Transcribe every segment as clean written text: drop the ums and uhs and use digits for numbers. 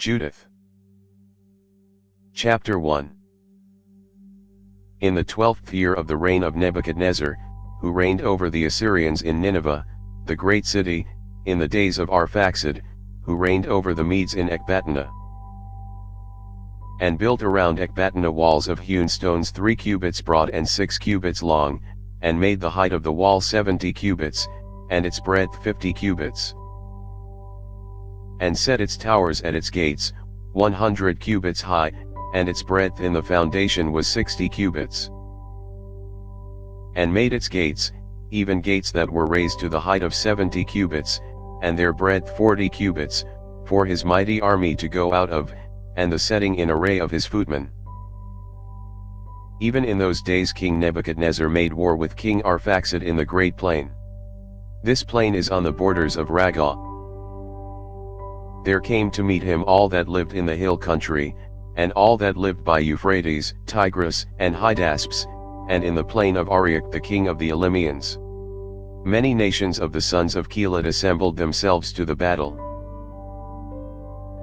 Judith. Chapter 1. In the 12th year of the reign of Nebuchadnezzar, who reigned over the Assyrians in Nineveh, the great city, in the days of Arphaxad, who reigned over the Medes in Ecbatana, and built around Ecbatana walls of hewn stones 3 cubits broad and 6 cubits long, and made the height of the wall 70 cubits, and its breadth 50 cubits. And set its towers at its gates, 100 cubits high, and its breadth in the foundation was 60 cubits. And made its gates, even gates that were raised to the height of 70 cubits, and their breadth 40 cubits, for his mighty army to go out of, and the setting in array of his footmen. Even in those days King Nebuchadnezzar made war with King Arphaxad in the great plain. This plain is on the borders of Raggah. There came to meet him all that lived in the hill country, and all that lived by Euphrates, Tigris, and Hydaspes, and in the plain of Arioch the king of the Elymians. Many nations of the sons of Keled assembled themselves to the battle.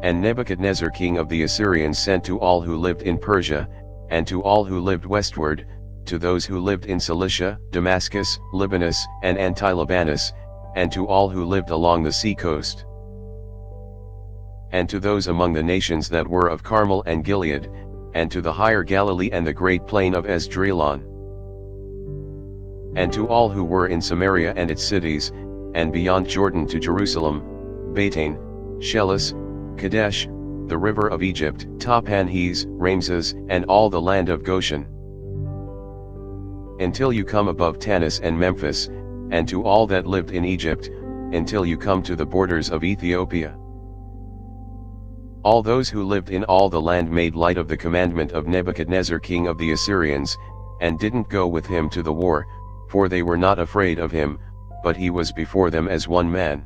And Nebuchadnezzar king of the Assyrians sent to all who lived in Persia, and to all who lived westward, to those who lived in Cilicia, Damascus, Libanus, and Anti-Libanus, and to all who lived along the sea coast, and to those among the nations that were of Carmel and Gilead, and to the higher Galilee and the great plain of Esdraelon, and to all who were in Samaria and its cities, and beyond Jordan to Jerusalem, Bethane, Shelis, Kadesh, the river of Egypt, Tahpanhes, Ramses, and all the land of Goshen, until you come above Tanis and Memphis, and to all that lived in Egypt, until you come to the borders of Ethiopia. All those who lived in all the land made light of the commandment of Nebuchadnezzar king of the Assyrians, and didn't go with him to the war, for they were not afraid of him, but he was before them as one man.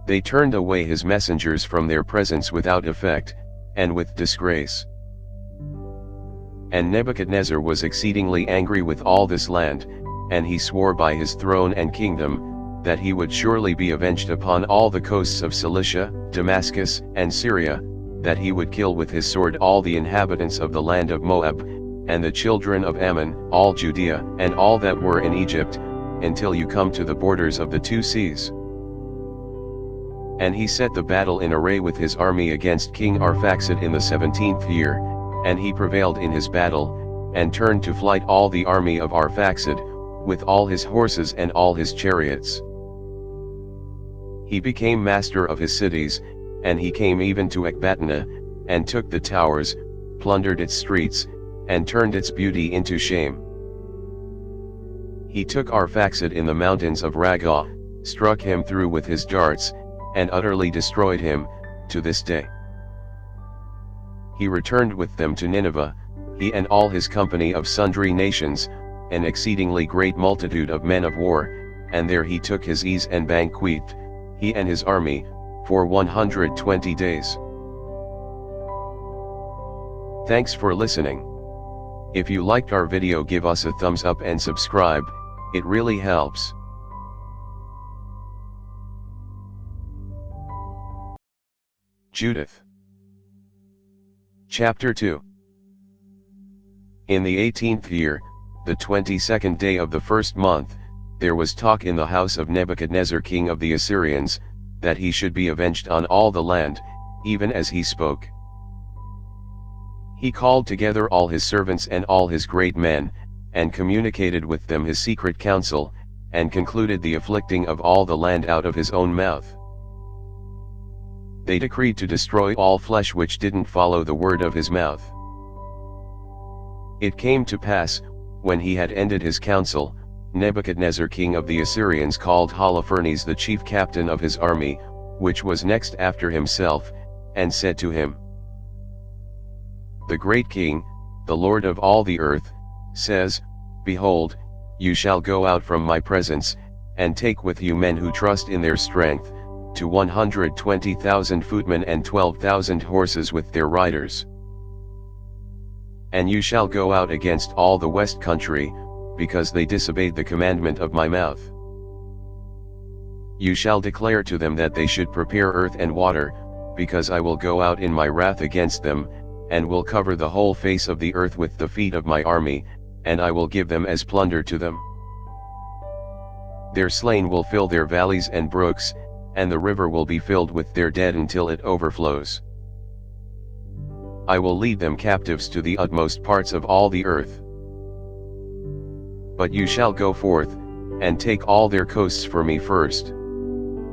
They turned away his messengers from their presence without effect, and with disgrace. And Nebuchadnezzar was exceedingly angry with all this land, and he swore by his throne and kingdom, that he would surely be avenged upon all the coasts of Cilicia, Damascus, and Syria, that he would kill with his sword all the inhabitants of the land of Moab, and the children of Ammon, all Judea, and all that were in Egypt, until you come to the borders of the 2 seas. And he set the battle in array with his army against King Arphaxad in the 17th year, and he prevailed in his battle, and turned to flight all the army of Arphaxad, with all his horses and all his chariots. He became master of his cities, and he came even to Ecbatana, and took the towers, plundered its streets, and turned its beauty into shame. He took Arphaxad in the mountains of Raggah, struck him through with his darts, and utterly destroyed him, to this day. He returned with them to Nineveh, he and all his company of sundry nations, an exceedingly great multitude of men of war, and there he took his ease and banqueted, he and his army, for 120 days. Thanks for listening. If you liked our video, give us a thumbs up and subscribe, it really helps. Judith. Chapter 2. In the 18th year, the 22nd day of the 1st month, there was talk in the house of Nebuchadnezzar king of the Assyrians, that he should be avenged on all the land, even as he spoke. He called together all his servants and all his great men, and communicated with them his secret counsel, and concluded the afflicting of all the land out of his own mouth. They decreed to destroy all flesh which didn't follow the word of his mouth. It came to pass, when he had ended his counsel, Nebuchadnezzar king of the Assyrians called Holofernes the chief captain of his army, which was next after himself, and said to him, "The great king, the Lord of all the earth, says, Behold, you shall go out from my presence, and take with you men who trust in their strength, to 120,000 footmen and 12,000 horses with their riders. And you shall go out against all the west country, because they disobeyed the commandment of my mouth. You shall declare to them that they should prepare earth and water, because I will go out in my wrath against them, and will cover the whole face of the earth with the feet of my army, and I will give them as plunder to them. Their slain will fill their valleys and brooks, and the river will be filled with their dead until it overflows. I will lead them captives to the utmost parts of all the earth. But you shall go forth, and take all their coasts for me first.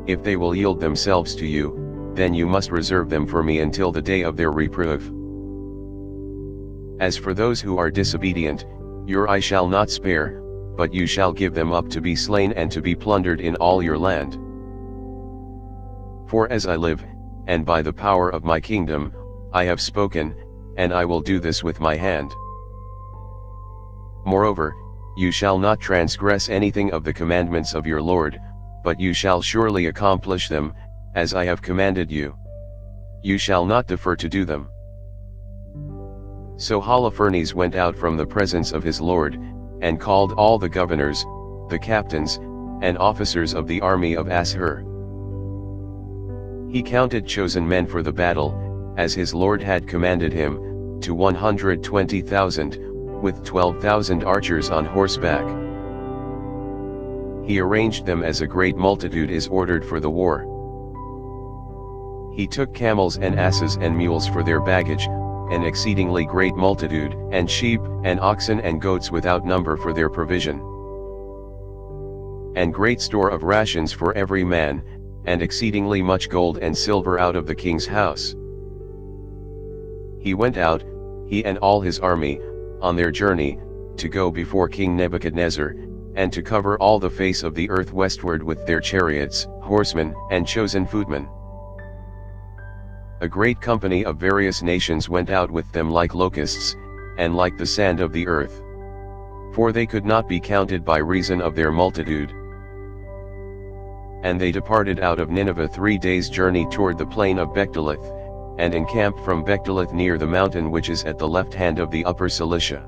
If they will yield themselves to you, then you must reserve them for me until the day of their reproof. As for those who are disobedient, your eye shall not spare, but you shall give them up to be slain and to be plundered in all your land. For as I live, and by the power of my kingdom, I have spoken, and I will do this with my hand. Moreover, you shall not transgress anything of the commandments of your Lord, but you shall surely accomplish them, as I have commanded you. You shall not defer to do them. So Holofernes went out from the presence of his Lord, and called all the governors, the captains, and officers of the army of Assur. He counted chosen men for the battle, as his Lord had commanded him, to 120,000, with 12,000 archers on horseback. He arranged them as a great multitude is ordered for the war. He took camels and asses and mules for their baggage, an exceedingly great multitude, and sheep, and oxen and goats without number for their provision. And great store of rations for every man, and exceedingly much gold and silver out of the king's house. He went out, he and all his army, on their journey, to go before King Nebuchadnezzar, and to cover all the face of the earth westward with their chariots, horsemen, and chosen footmen. A great company of various nations went out with them like locusts, and like the sand of the earth. For they could not be counted by reason of their multitude. And they departed out of Nineveh 3 days' journey toward the plain of Bechdolith, and encamped from Bechdolith near the mountain which is at the left hand of the upper Cilicia.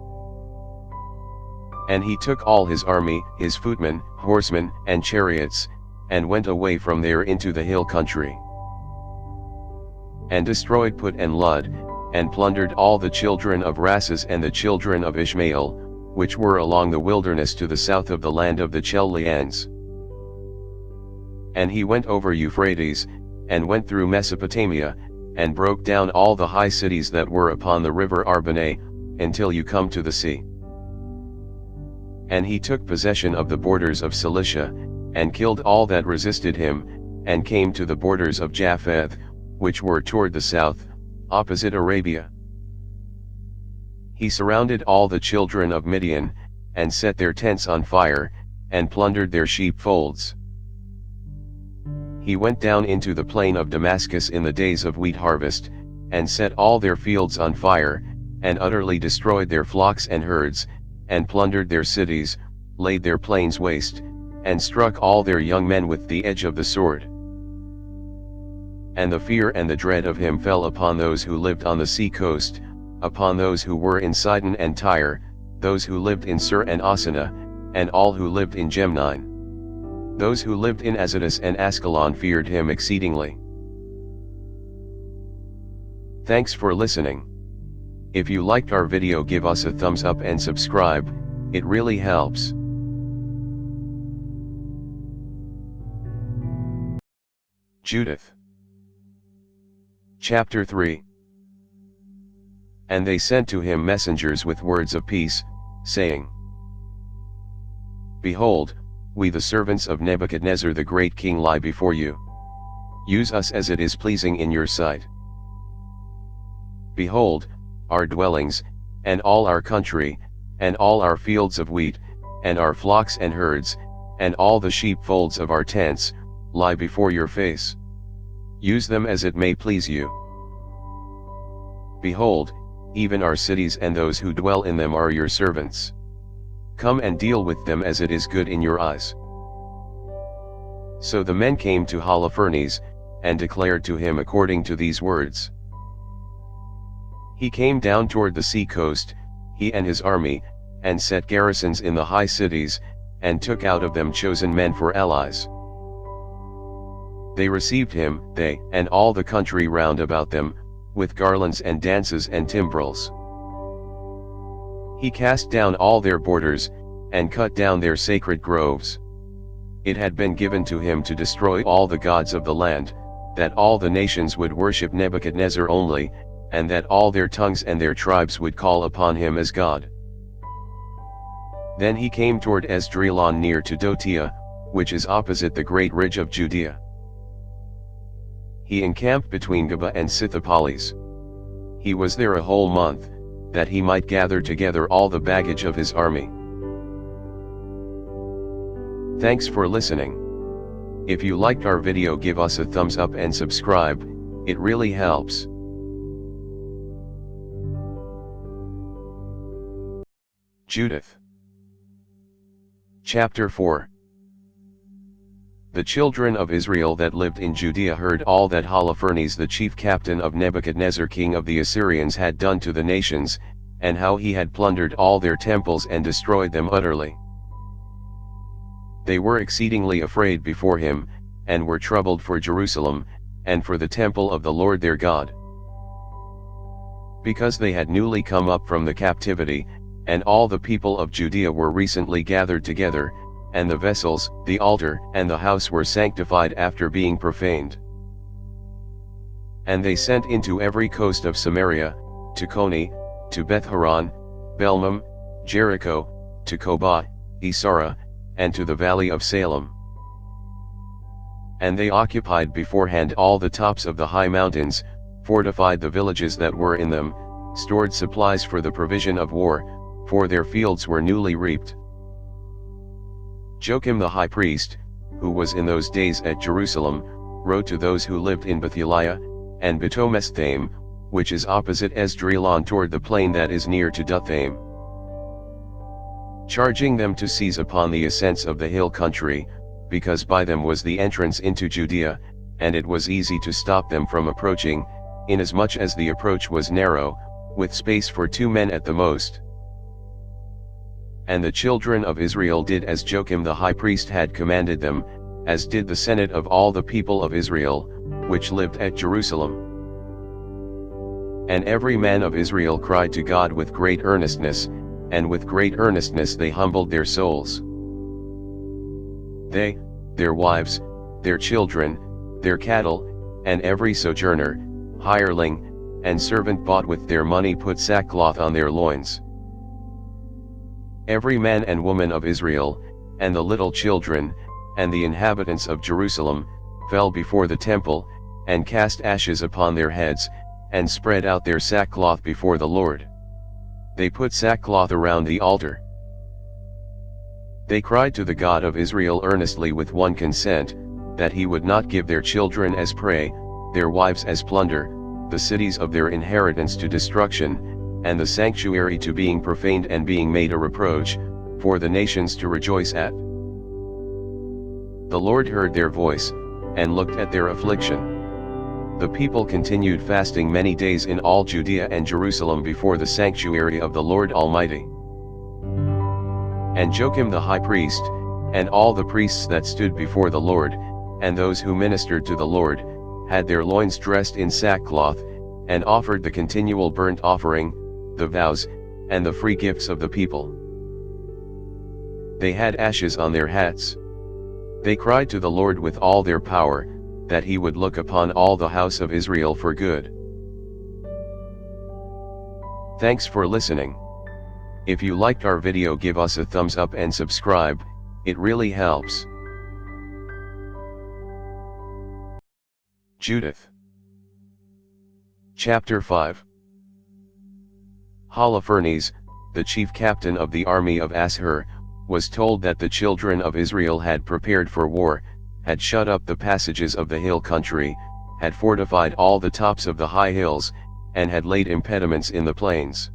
And he took all his army, his footmen, horsemen, and chariots, and went away from there into the hill country. And destroyed Put and Lud, and plundered all the children of Rasus and the children of Ishmael, which were along the wilderness to the south of the land of the Chaldeans. And he went over Euphrates, and went through Mesopotamia, and broke down all the high cities that were upon the river Arbanah, until you come to the sea. And he took possession of the borders of Cilicia, and killed all that resisted him, and came to the borders of Japheth, which were toward the south, opposite Arabia. He surrounded all the children of Midian, and set their tents on fire, and plundered their sheepfolds. He went down into the plain of Damascus in the days of wheat harvest, and set all their fields on fire, and utterly destroyed their flocks and herds, and plundered their cities, laid their plains waste, and struck all their young men with the edge of the sword. And the fear and the dread of him fell upon those who lived on the sea coast, upon those who were in Sidon and Tyre, those who lived in Sur and Asana, and all who lived in Gemnine. Those who lived in Azotus and Ascalon feared him exceedingly. Thanks for listening. If you liked our video, give us a thumbs up and subscribe, it really helps. Judith. Chapter 3. And they sent to him messengers with words of peace, saying, Behold, we the servants of Nebuchadnezzar the great king lie before you. Use us as it is pleasing in your sight. Behold, our dwellings, and all our country, and all our fields of wheat, and our flocks and herds, and all the sheepfolds of our tents, lie before your face. Use them as it may please you. Behold, even our cities and those who dwell in them are your servants. Come and deal with them as it is good in your eyes. So the men came to Holofernes, and declared to him according to these words. He came down toward the sea coast, he and his army, and set garrisons in the high cities, and took out of them chosen men for allies. They received him, they, and all the country round about them, with garlands and dances and timbrels. He cast down all their borders, and cut down their sacred groves. It had been given to him to destroy all the gods of the land, that all the nations would worship Nebuchadnezzar only, and that all their tongues and their tribes would call upon him as God. Then he came toward Esdraelon near to Dotia, which is opposite the great ridge of Judea. He encamped between Geba and Scythopolis. He was there a whole month, that he might gather together all the baggage of his army. Thanks for listening. If you liked our video, give us a thumbs up and subscribe, it really helps. Judith. Chapter 4. The children of Israel that lived in Judea heard all that Holofernes the chief captain of Nebuchadnezzar king of the Assyrians had done to the nations, and how he had plundered all their temples and destroyed them utterly. They were exceedingly afraid before him, and were troubled for Jerusalem, and for the temple of the Lord their God. Because they had newly come up from the captivity, and all the people of Judea were recently gathered together, and the vessels, the altar, and the house were sanctified after being profaned. And they sent into every coast of Samaria, to Coni, to Beth-horon, Belmam, Jericho, to Kobah, Isarah, and to the valley of Salem. And they occupied beforehand all the tops of the high mountains, fortified the villages that were in them, stored supplies for the provision of war, for their fields were newly reaped. Joachim the high priest, who was in those days at Jerusalem, wrote to those who lived in Betheliah, and Betomesthaim, which is opposite Esdraelon toward the plain that is near to Dothaim, charging them to seize upon the ascents of the hill country, because by them was the entrance into Judea, and it was easy to stop them from approaching, inasmuch as the approach was narrow, with space for 2 men at the most. And the children of Israel did as Joachim the high priest had commanded them, as did the senate of all the people of Israel, which lived at Jerusalem. And every man of Israel cried to God with great earnestness, and with great earnestness they humbled their souls. They, their wives, their children, their cattle, and every sojourner, hireling, and servant bought with their money put sackcloth on their loins. Every man and woman of Israel, and the little children, and the inhabitants of Jerusalem, fell before the temple, and cast ashes upon their heads, and spread out their sackcloth before the Lord. They put sackcloth around the altar. They cried to the God of Israel earnestly with one consent, that he would not give their children as prey, their wives as plunder, the cities of their inheritance to destruction, and the sanctuary to being profaned and being made a reproach, for the nations to rejoice at. The Lord heard their voice, and looked at their affliction. The people continued fasting many days in all Judea and Jerusalem before the sanctuary of the Lord Almighty. And Joachim the high priest, and all the priests that stood before the Lord, and those who ministered to the Lord, had their loins dressed in sackcloth, and offered the continual burnt offering, the vows, and the free gifts of the people. They had ashes on their hats. They cried to the Lord with all their power, that he would look upon all the house of Israel for good. Thanks for listening. If you liked our video, give us a thumbs up and subscribe, it really helps. Judith. Chapter 5. Holofernes, the chief captain of the army of Assur, was told that the children of Israel had prepared for war, had shut up the passages of the hill country, had fortified all the tops of the high hills, and had laid impediments in the plains.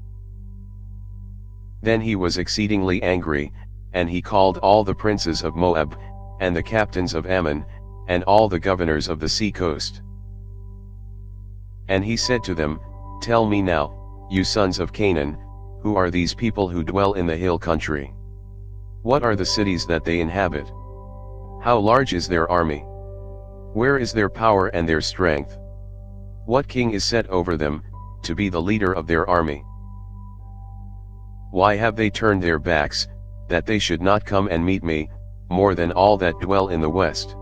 Then he was exceedingly angry, and he called all the princes of Moab, and the captains of Ammon, and all the governors of the sea coast. And he said to them, "Tell me now, you sons of Canaan, who are these people who dwell in the hill country? What are the cities that they inhabit? How large is their army? Where is their power and their strength? What king is set over them, to be the leader of their army? Why have they turned their backs, that they should not come and meet me, more than all that dwell in the west?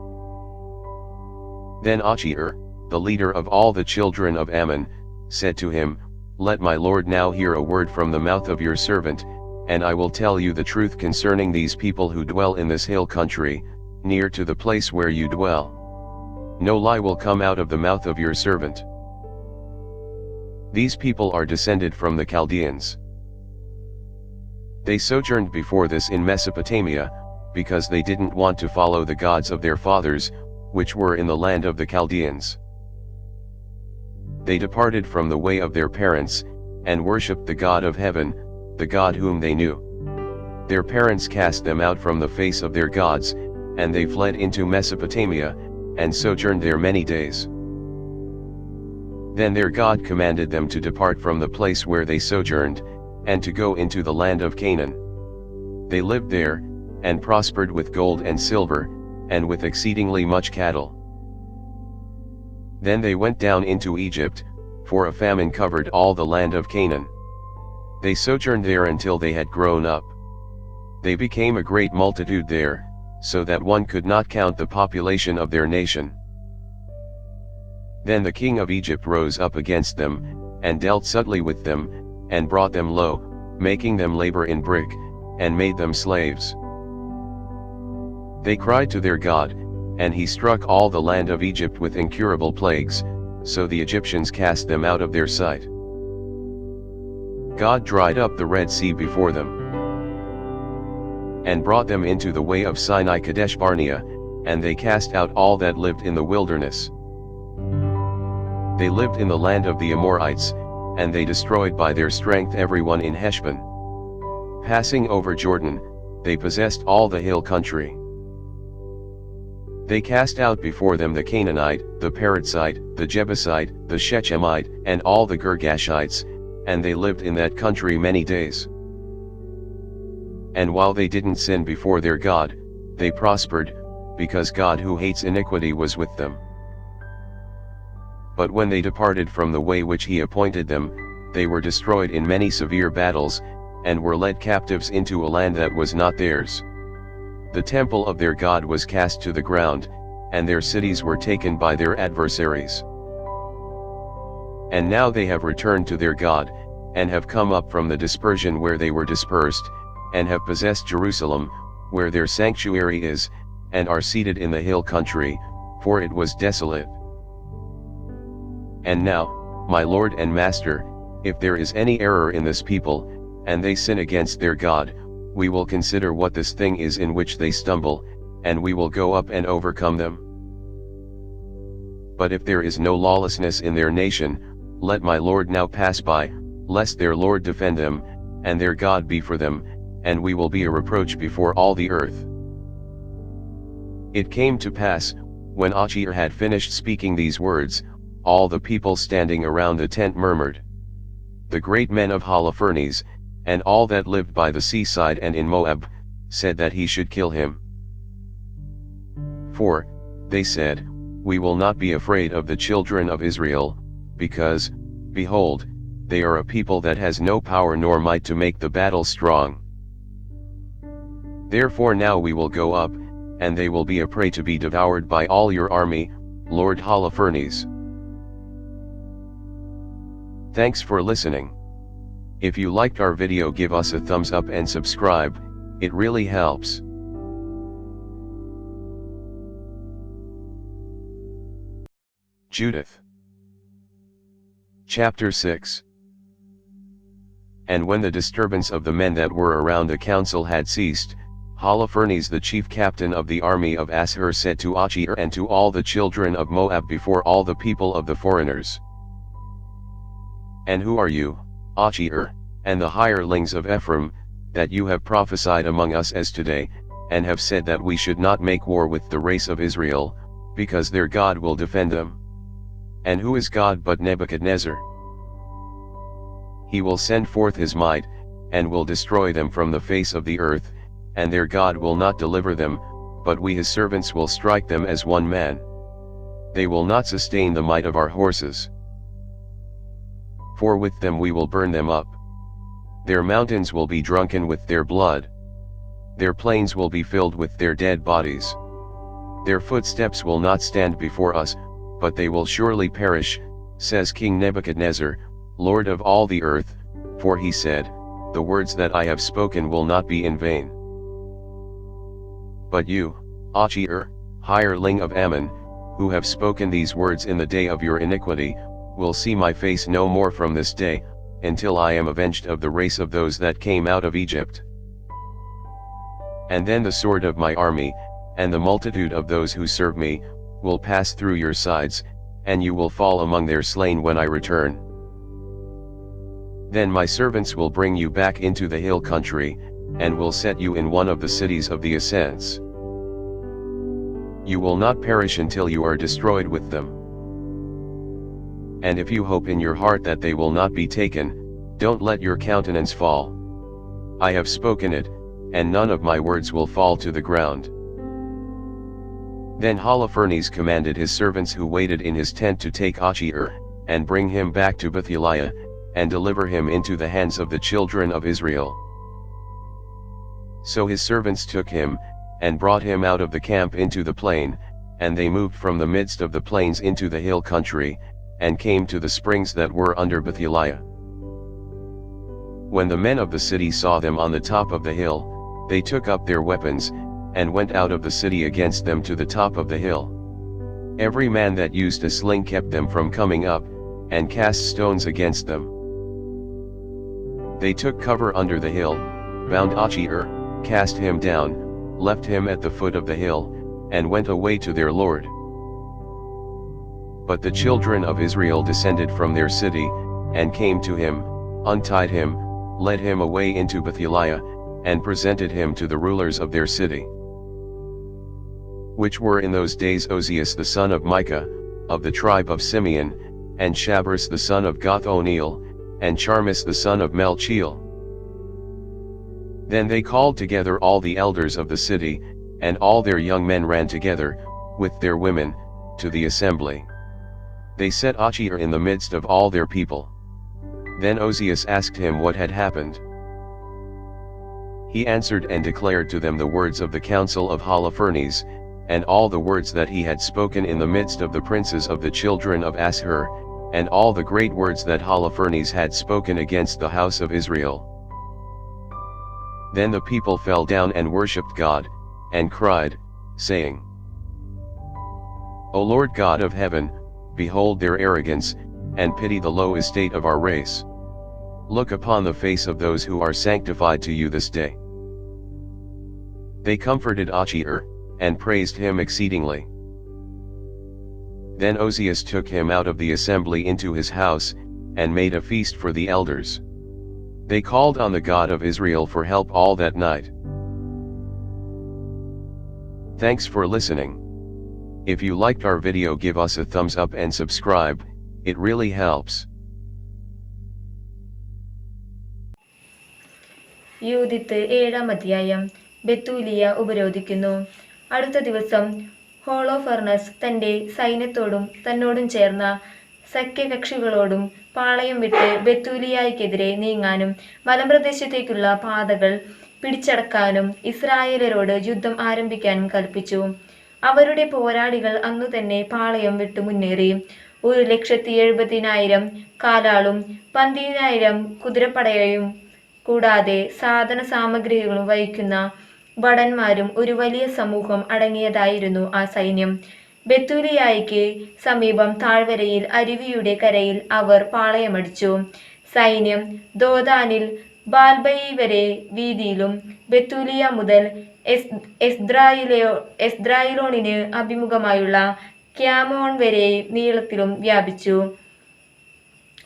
Then Achior, the leader of all the children of Ammon, said to him, Let my lord now hear a word from the mouth of your servant, and I will tell you the truth concerning these people who dwell in this hill country, near to the place where you dwell. No lie will come out of the mouth of your servant. These people are descended from the Chaldeans. They sojourned before this in Mesopotamia, because they didn't want to follow the gods of their fathers, which were in the land of the Chaldeans. They departed from the way of their parents, and worshipped the God of heaven, the God whom they knew. Their parents cast them out from the face of their gods, and they fled into Mesopotamia, and sojourned there many days. Then their God commanded them to depart from the place where they sojourned, and to go into the land of Canaan. They lived there, and prospered with gold and silver, and with exceedingly much cattle. Then they went down into Egypt, for a famine covered all the land of Canaan. They sojourned there until they had grown up. They became a great multitude there, so that one could not count the population of their nation. Then the king of Egypt rose up against them, and dealt subtly with them, and brought them low, making them labor in brick, and made them slaves. They cried to their God, and he struck all the land of Egypt with incurable plagues, so the Egyptians cast them out of their sight. God dried up the Red Sea before them, and brought them into the way of Sinai Kadesh Barnea, and they cast out all that lived in the wilderness. They lived in the land of the Amorites, and they destroyed by their strength everyone in Heshbon. Passing over Jordan, they possessed all the hill country. They cast out before them the Canaanite, the Perizzite, the Jebusite, the Shechemite, and all the Girgashites, and they lived in that country many days. And while they didn't sin before their God, they prospered, because God who hates iniquity was with them. But when they departed from the way which he appointed them, they were destroyed in many severe battles, and were led captives into a land that was not theirs. The temple of their God was cast to the ground, and their cities were taken by their adversaries. And now they have returned to their God, and have come up from the dispersion where they were dispersed, and have possessed Jerusalem, where their sanctuary is, and are seated in the hill country, for it was desolate. And now, my Lord and Master, if there is any error in this people, and they sin against their God, we will consider what this thing is in which they stumble, and we will go up and overcome them. But if there is no lawlessness in their nation, let my Lord now pass by, lest their Lord defend them, and their God be for them, and we will be a reproach before all the earth. It came to pass, when Achior had finished speaking these words, all the people standing around the tent murmured. The great men of Holofernes, and all that lived by the seaside and in Moab, said that he should kill him. For, they said, we will not be afraid of the children of Israel, because, behold, they are a people that has no power nor might to make the battle strong. Therefore now we will go up, and they will be a prey to be devoured by all your army, Lord Holofernes. Thanks for listening. If you liked our video, give us a thumbs up and subscribe, it really helps. Judith. Chapter 6. And when the disturbance of the men that were around the council had ceased, Holofernes the chief captain of the army of Assur said to Achior and to all the children of Moab before all the people of the foreigners, And who are you, Achior, and the hirelings of Ephraim, that you have prophesied among us as today, and have said that we should not make war with the race of Israel, because their God will defend them? And who is God but Nebuchadnezzar? He will send forth his might, and will destroy them from the face of the earth, and their God will not deliver them, but we his servants will strike them as one man. they will not sustain the might of our horses. For with them we will burn them up. Their mountains will be drunken with their blood. Their plains will be filled with their dead bodies. Their footsteps will not stand before us, but they will surely perish, says King Nebuchadnezzar, Lord of all the earth, for he said, the words that I have spoken will not be in vain. But you, Achir, hireling of Ammon, who have spoken these words in the day of your iniquity, will see my face no more from this day, until I am avenged of the race of those that came out of Egypt. And then the sword of my army, and the multitude of those who serve me, will pass through your sides, and you will fall among their slain when I return. Then my servants will bring you back into the hill country, and will set you in one of the cities of the ascents. You will not perish until you are destroyed with them. And if you hope in your heart that they will not be taken, don't let your countenance fall. I have spoken it, and none of my words will fall to the ground. Then Holofernes commanded his servants who waited in his tent to take Achir, and bring him back to Betheliah, and deliver him into the hands of the children of Israel. So his servants took him, and brought him out of the camp into the plain, and they moved from the midst of the plains into the hill country, and came to the springs that were under Betheliah. When the men of the city saw them on the top of the hill, they took up their weapons, and went out of the city against them to the top of the hill. Every man that used a sling kept them from coming up, and cast stones against them. They took cover under the hill, bound Achir, cast him down, left him at the foot of the hill, and went away to their lord. But the children of Israel descended from their city, and came to him, untied him, led him away into Betheliah, and presented him to the rulers of their city, which were in those days Ozias the son of Micah, of the tribe of Simeon, and Shabers the son of Goth-O'Neill, and Charmis the son of Melchiel. Then they called together all the elders of the city, and all their young men ran together, with their women, to the assembly. They set Achir in the midst of all their people. Then Ozias asked him what had happened. He answered and declared to them the words of the council of Holofernes, and all the words that he had spoken in the midst of the princes of the children of Ashur, and all the great words that Holofernes had spoken against the house of Israel. Then the people fell down and worshipped God, and cried, saying, O Lord God of heaven, behold their arrogance, and pity the low estate of our race. Look upon the face of those who are sanctified to you this day. They comforted Achir, and praised him exceedingly. Then Ozias took him out of the assembly into his house, and made a feast for the elders. They called on the God of Israel for help all that night. Thanks for listening. If you liked our video, give us a thumbs up and subscribe, it really helps. യൂദിത്ത് 7-ാം അധ്യായം. ബെത്തൂലിയ ഉപരോധിക്കുന്നു. അടുത്ത ദിവസം ഹോളോഫെർണസ് തന്റെ സൈന്യത്തോടും തന്നോടും ചേർന്ന സഖ്യകക്ഷികളോടും പാളയം വിട്ട് ബെത്തൂലിയായ്ക്കെതിരെ നീങ്ങാനും മലമ്പ്രദേശത്തേക്കുള്ള പാതകൾ പിടിച്ചടക്കാനും ഇസ്രായേലരോട് യുദ്ധം ആരംഭിക്കാനും കൽപ്പിച്ചു. അവരുടെ പോരാളികൾ അന്നുതന്നെ പാളയം വിട്ടു മുന്നേറി. 1,70,000 കാലാളും 12,000 കുതിരപ്പടയും കൂടാതെ സാധന സാമഗ്രികളും വഹിക്കുന്ന ഭടന്മാരും ഒരു വലിയ സമൂഹം അടങ്ങിയതായിരുന്നു ആ സൈന്യം. ബെത്തൂലിയായ്ക്ക് സമീപം താഴ്വരയിൽ അരുവിയുടെ കരയിൽ അവർ പാളയമടിച്ചു. സൈന്യം ദോദാനിൽ ബാൽബയി വരെ വീതിയിലും ബെത്തൂലിയ മുതൽ എസ്ദ്രായിലോണിന് അഭിമുഖമായുള്ള ക്യാമോൺ വരെ നീളത്തിലും വ്യാപിച്ചു.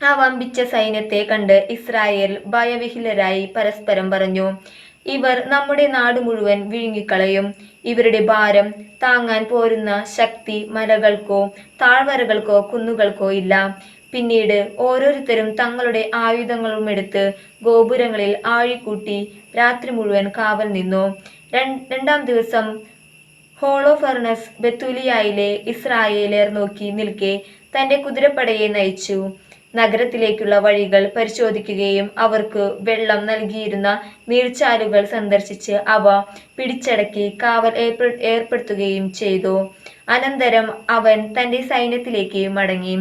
ആ വമ്പിച്ച സൈന്യത്തെ കണ്ട് ഇസ്രായേൽ ഭയവിഹ്വലരായി പരസ്പരം പറഞ്ഞു, ഇവർ നമ്മുടെ നാട് മുഴുവൻ വിഴുങ്ങിക്കളയും. ഇവരുടെ ഭാരം താങ്ങാൻ പോരുന്ന ശക്തി മലകൾക്കോ താഴ്വരകൾക്കോ കുന്നുകൾക്കോ ഇല്ല. പിന്നീട് ഓരോരുത്തരും തങ്ങളുടെ ആയുധങ്ങളുമെടുത്ത് ഗോപുരങ്ങളിൽ ആഴിക്കൂട്ടി രാത്രി മുഴുവൻ കാവൽ നിന്നു. 2-ാം ദിവസം ഹോളോഫർണസ് ബെത്തൂലിയായിലെ ഇസ്രായേലർ നോക്കി നിൽക്കെ തന്റെ കുതിരപ്പടയെ നയിച്ചു. നഗരത്തിലേക്കുള്ള വഴികൾ പരിശോധിക്കുകയും അവർക്ക് വെള്ളം നൽകിയിരുന്ന നീർച്ചാലുകൾ സന്ദർശിച്ച് അവ പിടിച്ചടക്കി കാവൽ ഏർപ്പെടുത്തുകയും ചെയ്തു. അനന്തരം അവൻ തന്റെ സൈന്യത്തിലേക്ക് മടങ്ങി.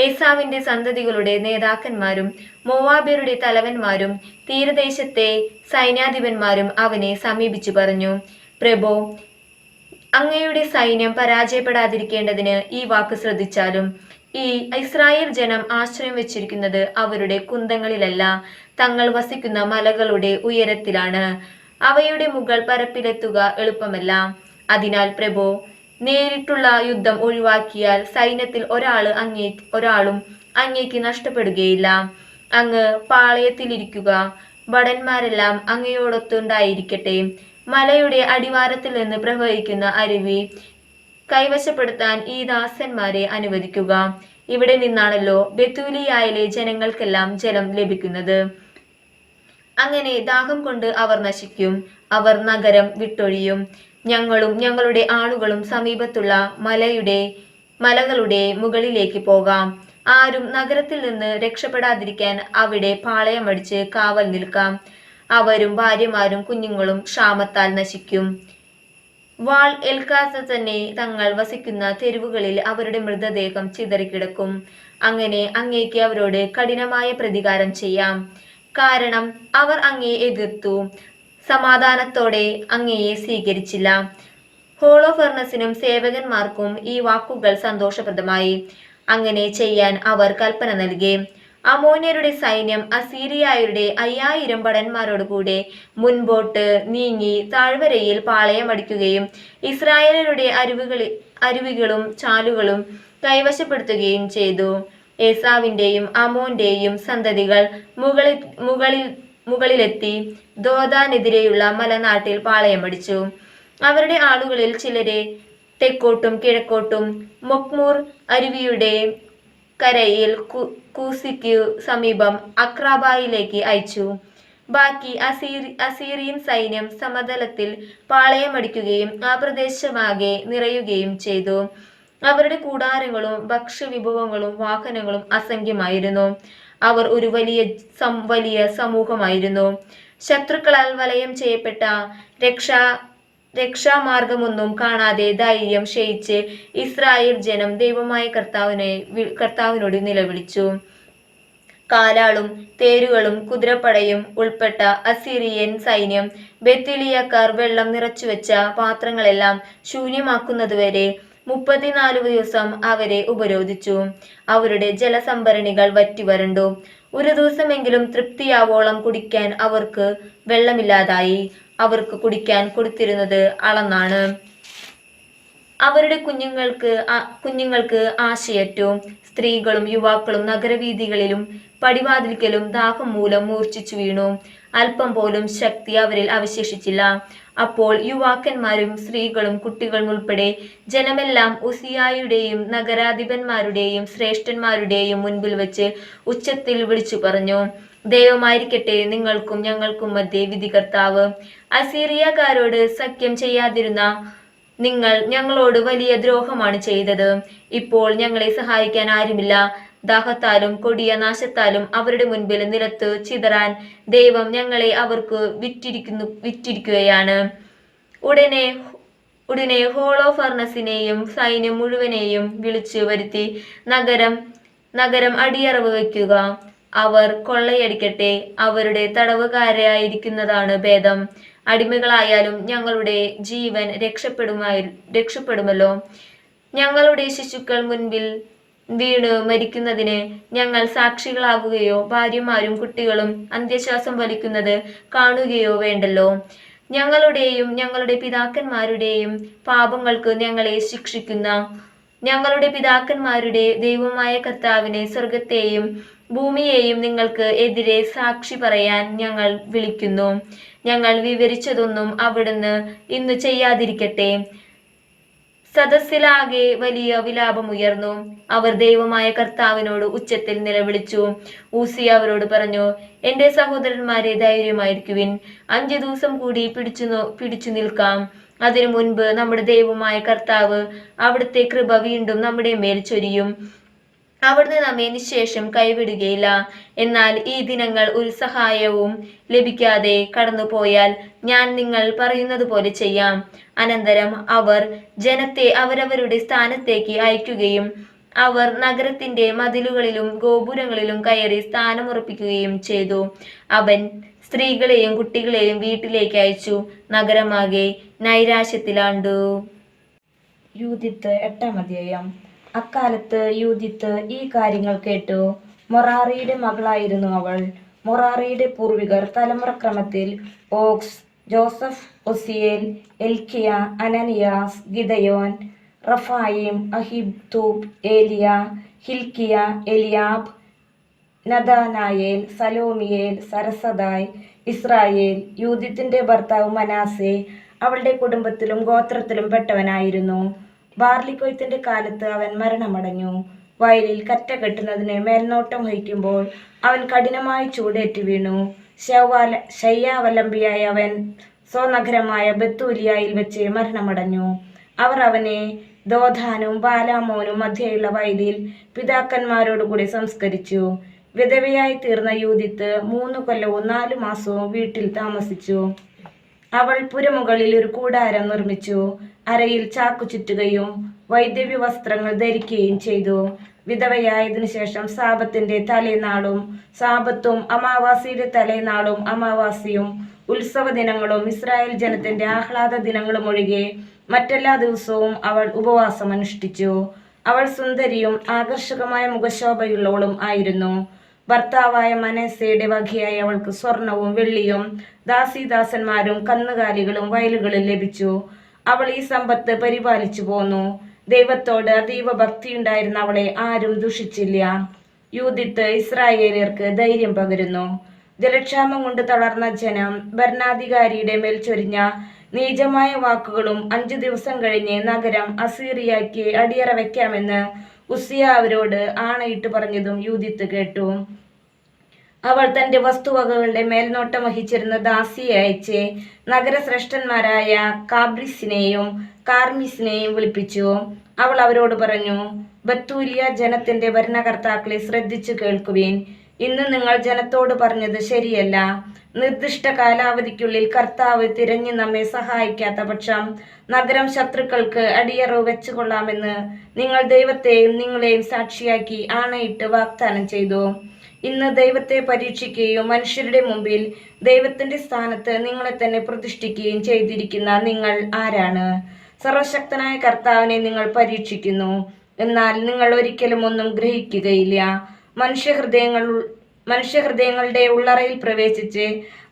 ഏസാവിന്റെ സന്തതികളുടെ നേതാക്കന്മാരും മോവാബ്യരുടെ തലവന്മാരും തീരദേശത്തെ സൈന്യാധിപന്മാരും അവനെ സമീപിച്ചു പറഞ്ഞു, പ്രഭോ, അങ്ങയുടെ സൈന്യം പരാജയപ്പെടാതിരിക്കേണ്ടതിന് ഈ വാക്ക് ശ്രദ്ധിച്ചാലും. ഈ ഇസ്രായേൽ ജനം ആശ്രയം വെച്ചിരിക്കുന്നത് അവരുടെ കുന്തങ്ങളിലല്ല, തങ്ങൾ വസിക്കുന്ന മലകളുടെ ഉയരത്തിലാണ്. അവയുടെ മുകൾ പരപ്പിലെത്തുക എളുപ്പമല്ല. അതിനാൽ പ്രഭോ, നേരിട്ടുള്ള യുദ്ധം ഒഴിവാക്കിയാൽ സൈന്യത്തിൽ ഒരാളും അങ്ങേക്ക് നഷ്ടപ്പെടുകയില്ല. അങ്ങ് പാളയത്തിലിരിക്കുക, ഭടന്മാരെല്ലാം അങ്ങയോടൊത്തുണ്ടായിരിക്കട്ടെ. മലയുടെ അടിവാരത്തിൽ നിന്ന് പ്രവഹിക്കുന്ന അരുവി കൈവശപ്പെടുത്താൻ ഈ ദാസന്മാരെ അനുവദിക്കുക. ഇവിടെ നിന്നാണല്ലോ ബെത്തൂലിയായിലെ ജനങ്ങൾക്കെല്ലാം ജലം ലഭിക്കുന്നത്. അങ്ങനെ ദാഹം കൊണ്ട് അവർ നശിക്കും, അവർ നഗരം വിട്ടൊഴിയും. ഞങ്ങളും ഞങ്ങളുടെ ആളുകളും സമീപത്തുള്ള മലകളുടെ മുകളിലേക്ക് പോകാം. ആരും നഗരത്തിൽ നിന്ന് രക്ഷപ്പെടാതിരിക്കാൻ അവിടെ പാളയമടിച്ച് കാവൽ നിൽക്കാം. അവരും ഭാര്യമാരും കുഞ്ഞുങ്ങളും ക്ഷാമത്താൽ നശിക്കും. വാൾ ഏൽക്കാതെ തന്നെ തങ്ങൾ വസിക്കുന്ന തെരുവുകളിൽ അവരുടെ മൃതദേഹം ചിതറിക്കിടക്കും. അങ്ങനെ അങ്ങേക്ക് അവരോട് കഠിനമായ പ്രതികാരം ചെയ്യാം. കാരണം അവർ അങ്ങയെ എതിർത്തു, സമാധാനത്തോടെ അങ്ങയെ സ്വീകരിച്ചില്ല. ഹോളോഫർണസിനും സേവകന്മാർക്കും ഈ വാക്കുകൾ സന്തോഷപ്രദമായി. അങ്ങനെ ചെയ്യാൻ അവർ കൽപ്പന നൽകി. അമോന്യരുടെ സൈന്യം അസീറിയായരുടെ 5000 ഭടന്മാരോടുകൂടെ മുൻപോട്ട് നീങ്ങി താഴ്വരയിൽ പാളയമടിക്കുകയും ഇസ്രായേലരുടെ അരുവികളും ചാലുകളും കൈവശപ്പെടുത്തുകയും ചെയ്തു. ഏസാവിന്റെയും അമോന്റെയും സന്തതികൾ മുകളിലെത്തി ദോദാനെതിരെയുള്ള മലനാട്ടിൽ പാളയമടിച്ചു. അവരുടെ ആളുകളിൽ ചിലരെ തെക്കോട്ടും കിഴക്കോട്ടും മൊക്മൂർ അരുവിയുടെ കരയിൽ കൂസിക്കു സമീപം അക്രാബായിലേക്ക് അയച്ചു. ബാക്കി അസീറിയൻ സൈന്യം സമതലത്തിൽ പാളയമടിക്കുകയും ആ പ്രദേശമാകെ നിറയുകയും ചെയ്തു. അവരുടെ കൂടാരങ്ങളും ഭക്ഷ്യവിഭവങ്ങളും വാഹനങ്ങളും അസംഖ്യമായിരുന്നു. അവർ ഒരു വലിയ സമൂഹമായിരുന്നു. ശത്രുക്കളാൽ വലയം ചെയ്യപ്പെട്ട രക്ഷാമാർഗമൊന്നും കാണാതെ ധൈര്യം ക്ഷയിച്ച് ഇസ്രായേൽ ജനം ദൈവമായ കർത്താവിനോട് നിലവിളിച്ചു. കാലാളും തേരുകളും കുതിരപ്പടയും ഉൾപ്പെട്ട അസീറിയൻ സൈന്യം ബെത്തൂലിയക്കാർ വെള്ളം നിറച്ചുവെച്ച പാത്രങ്ങളെല്ലാം ശൂന്യമാക്കുന്നതുവരെ 34 ദിവസം അവരെ ഉപരോധിച്ചു. അവരുടെ ജലസംഭരണികൾ വറ്റിവരണ്ടു. ഒരു ദിവസമെങ്കിലും തൃപ്തിയാവോളം കുടിക്കാൻ അവർക്ക് വെള്ളമില്ലാതായി. അവർക്ക് കുടിക്കാൻ കൊടുത്തിരുന്നത് അളന്നാണ്. അവരുടെ കുഞ്ഞുങ്ങൾക്ക് ആശയറ്റു. സ്ത്രീകളും യുവാക്കളും നഗരവീഥികളിലും പടിവാതിൽക്കലും ദാഹം മൂലം മൂർച്ഛിച്ചു വീണു. അല്പം പോലും ശക്തി അവരിൽ അവശേഷിച്ചില്ല. അപ്പോൾ യുവാക്കന്മാരും സ്ത്രീകളും കുട്ടികളും ഉൾപ്പെടെ ജനമെല്ലാം ഉസിയായുടെയും നഗരാധിപന്മാരുടെയും ശ്രേഷ്ഠന്മാരുടെയും മുൻപിൽ വെച്ച് ഉച്ചത്തിൽ വിളിച്ചു പറഞ്ഞു, ദൈവമായിരിക്കട്ടെ നിങ്ങൾക്കും ഞങ്ങൾക്കും മധ്യേ വിധികർത്താവ്. അസീറിയക്കാരോട് സഖ്യം ചെയ്യാതിരുന്ന നിങ്ങൾ ഞങ്ങളോട് വലിയ ദ്രോഹമാണ് ചെയ്തത്. ഇപ്പോൾ ഞങ്ങളെ സഹായിക്കാൻ ആരുമില്ല. ദാഹത്താലും കൊടിയ നാശത്താലും അവരുടെ മുൻപിൽ നിലത്ത് ചിതറാൻ ദൈവം ഞങ്ങളെ അവർക്ക് വിറ്റിരിക്കുകയാണ്. ഉടനെ ഹോളോഫർണസിനെയും സൈന്യം മുഴുവനെയും വിളിച്ചു വരുത്തി നഗരം അടിയറവ് വയ്ക്കുക. അവർ കൊള്ളയടിക്കട്ടെ. അവരുടെ തടവുകാരായിരിക്കുന്നതാണ് ഭേദം. അടിമകളായാലും ഞങ്ങളുടെ ജീവൻ രക്ഷപ്പെടുമല്ലോ. ഞങ്ങളുടെ ശിശുക്കൾ മുൻപിൽ വീണ് മരിക്കുന്നതിന് ഞങ്ങൾ സാക്ഷികളാകുകയോ ഭാര്യമാരും കുട്ടികളും അന്ത്യശ്വാസം വലിക്കുന്നത് കാണുകയോ വേണ്ടല്ലോ. ഞങ്ങളുടെയും ഞങ്ങളുടെ പിതാക്കന്മാരുടെയും പാപങ്ങൾക്ക് ഞങ്ങളെ ശിക്ഷിക്കുന്ന ഞങ്ങളുടെ പിതാക്കന്മാരുടെ ദൈവമായ കർത്താവിനെ സ്വർഗത്തെയും ഭൂമിയെയും നിങ്ങൾക്ക് എതിരെ സാക്ഷി പറയാൻ ഞങ്ങൾ വിളിക്കുന്നു. ഞങ്ങൾ വിവരിച്ചതൊന്നും അവിടുന്ന് ഇന്നു ചെയ്യാതിരിക്കട്ടെ. സദസ്സിലാകെ വലിയ വിലാപമുയർന്നു. അവർ ദൈവമായ കർത്താവിനോട് ഉച്ചത്തിൽ നിലവിളിച്ചു. ഊസിയ അവരോട് പറഞ്ഞു, എന്റെ സഹോദരന്മാരെ, ധൈര്യമായിരിക്കുവിൻ. 5 ദിവസം കൂടി പിടിച്ചു നിൽക്കാം. അതിനു മുൻപ് നമ്മുടെ ദൈവമായ കർത്താവ് അവിടുത്തെ കൃപ വീണ്ടും നമ്മുടെ മേൽ ചൊരിയും. അവിടുന്ന് നമ്മെ നിശേഷം കൈവിടുകയില്ല. എന്നാൽ ഈ ദിനങ്ങൾ ഒരു സഹായവും ലഭിക്കാതെ കടന്നുപോയാൽ ഞാൻ നിങ്ങൾ പറയുന്നത് പോലെ ചെയ്യാം. അനന്തരം അവർ ജനത്തെ അവരവരുടെ സ്ഥാനത്തേക്ക് അയക്കുകയും അവർ നഗരത്തിന്റെ മതിലുകളിലും ഗോപുരങ്ങളിലും കയറി സ്ഥാനമുറപ്പിക്കുകയും ചെയ്തു. അവൻ സ്ത്രീകളെയും കുട്ടികളെയും വീട്ടിലേക്ക് അയച്ചു. നഗരമാകെ നൈരാശ്യത്തിലാണ്ടു. യൂദിത്ത് 8-ാം അധ്യായം. അക്കാലത്ത് യൂദിത്ത് ഈ കാര്യങ്ങൾ കേട്ടു. മൊറാറിയുടെ മകളായിരുന്നു അവൾ. മൊറാറിയുടെ പൂർവികർ തലമുറക്രമത്തിൽ ഓക്സ്, ജോസഫ്, ഒസിയേൽ, എൽക്കിയ, അനനിയാസ്, ഗിദയോൻ, റഫായിം, അഹിത്തൂബ്, ഏലിയ, ഹിൽക്കിയ, എലിയാബ്, നദാനായേൽ, സലോമിയേൽ, സരസദായ്, ഇസ്രായേൽ. യൂദിത്തിന്റെ ഭർത്താവ് മനാസെ അവളുടെ കുടുംബത്തിലും ഗോത്രത്തിലും പെട്ടവനായിരുന്നു. ബാർലിക്കൊയ്ത്തിന്റെ കാലത്ത് അവൻ മരണമടഞ്ഞു. വയലിൽ കറ്റ കെട്ടുന്നതിന് മേൽനോട്ടം വഹിക്കുമ്പോൾ അവൻ കഠിനമായി ചൂടേറ്റ് വീണു. ശയ്യാവലംബിയായ അവൻ സ്വനഗരമായ ബത്തൂലിയായിൽ വെച്ച് മരണമടഞ്ഞു. അവർ അവനെ ദോധാനും ബാലാമോനും മധ്യയുള്ള വയലിൽ പിതാക്കന്മാരോടുകൂടി സംസ്കരിച്ചു. വിധവയായി തീർന്ന യൂദിത്ത് 3 കൊല്ലവും 4 മാസവും വീട്ടിൽ താമസിച്ചു. അവൾ പുരമുകളിൽ ഒരു കൂടാരം നിർമ്മിച്ചു. അരയിൽ ചാക്കു ചുറ്റുകയും വൈദ്യവ്യ വസ്ത്രങ്ങൾ ധരിക്കുകയും ചെയ്തു. വിധവയായതിനു ശേഷം സാപത്തിന്റെ തലേനാളും സാപത്തും അമാവാസിയുടെ തലേനാളും അമാവാസിയും ഉത്സവ ദിനങ്ങളും ഇസ്രായേൽ ജനത്തിന്റെ ആഹ്ലാദ ദിനങ്ങളും ഒഴികെ മറ്റെല്ലാ ദിവസവും അവൾ ഉപവാസം അനുഷ്ഠിച്ചു. അവൾ സുന്ദരിയും ആകർഷകമായ മുഖശോഭയുള്ളവളും ആയിരുന്നു. ഭർത്താവായ മനസ്സയുടെ വകയായി അവൾക്ക് സ്വർണവും വെള്ളിയും ദാസീദാസന്മാരും കന്നുകാലികളും വയലുകളും ലഭിച്ചു. അവൾ ഈ സമ്പത്ത് പരിപാലിച്ചു പോന്നു. ദൈവത്തോട് അതീവ ഭക്തിയുണ്ടായിരുന്ന അവളെ ആരും ദുഷിച്ചില്ല. യൂദിത്ത് ഇസ്രായേലിയർക്ക് ധൈര്യം പകരുന്നു. ജലക്ഷാമം കൊണ്ട് തളർന്ന ജനം ഭരണാധികാരിയുടെ മേൽ ചൊരിഞ്ഞ നീചമായ വാക്കുകളും 5 ദിവസം കഴിഞ്ഞ് നഗരം അസീറിയയ്ക്ക് അടിയറ വയ്ക്കാമെന്ന് ഉസ്സിയ അവരോട് ആണയിട്ട് പറഞ്ഞതും യൂദിത്ത് കേട്ടു. അവൾ തന്റെ വസ്തുവകകളുടെ മേൽനോട്ടം വഹിച്ചിരുന്ന ദാസിയെ അയച്ച് നഗരശ്രേഷ്ഠന്മാരായ കാബ്രിസിനെയും കാർമിസിനെയും വിളിപ്പിച്ചു. അവൾ അവരോട് പറഞ്ഞു, ബത്തൂലിയ ജനത്തിന്റെ ഭരണകർത്താക്കളെ ശ്രദ്ധിച്ചു കേൾക്കുവിൻ. ഇന്ന് നിങ്ങൾ ജനത്തോട് പറഞ്ഞത് ശരിയല്ല. നിർദ്ദിഷ്ട കാലാവധിക്കുള്ളിൽ കർത്താവ് തിരഞ്ഞു നമ്മെ സഹായിക്കാത്ത പക്ഷം നഗരം ശത്രുക്കൾക്ക് അടിയറവ് വെച്ചുകൊള്ളാമെന്ന് നിങ്ങൾ ദൈവത്തെയും നിങ്ങളെയും സാക്ഷിയാക്കി ആണയിട്ട് വാഗ്ദാനം ചെയ്തു. ഇന്ന് ദൈവത്തെ പരീക്ഷിക്കുകയും മനുഷ്യരുടെ മുമ്പിൽ ദൈവത്തിന്റെ സ്ഥാനത്ത് നിങ്ങളെ തന്നെ പ്രതിഷ്ഠിക്കുകയും ചെയ്തിരിക്കുന്ന നിങ്ങൾ ആരാണ്? സർവശക്തനായ കർത്താവിനെ നിങ്ങൾ പരീക്ഷിക്കുന്നു, എന്നാൽ നിങ്ങൾ ഒരിക്കലും ഒന്നും ഗ്രഹിക്കുകയില്ല. മനുഷ്യഹൃദയങ്ങളുടെ ഉള്ളറയിൽ പ്രവേശിച്ച്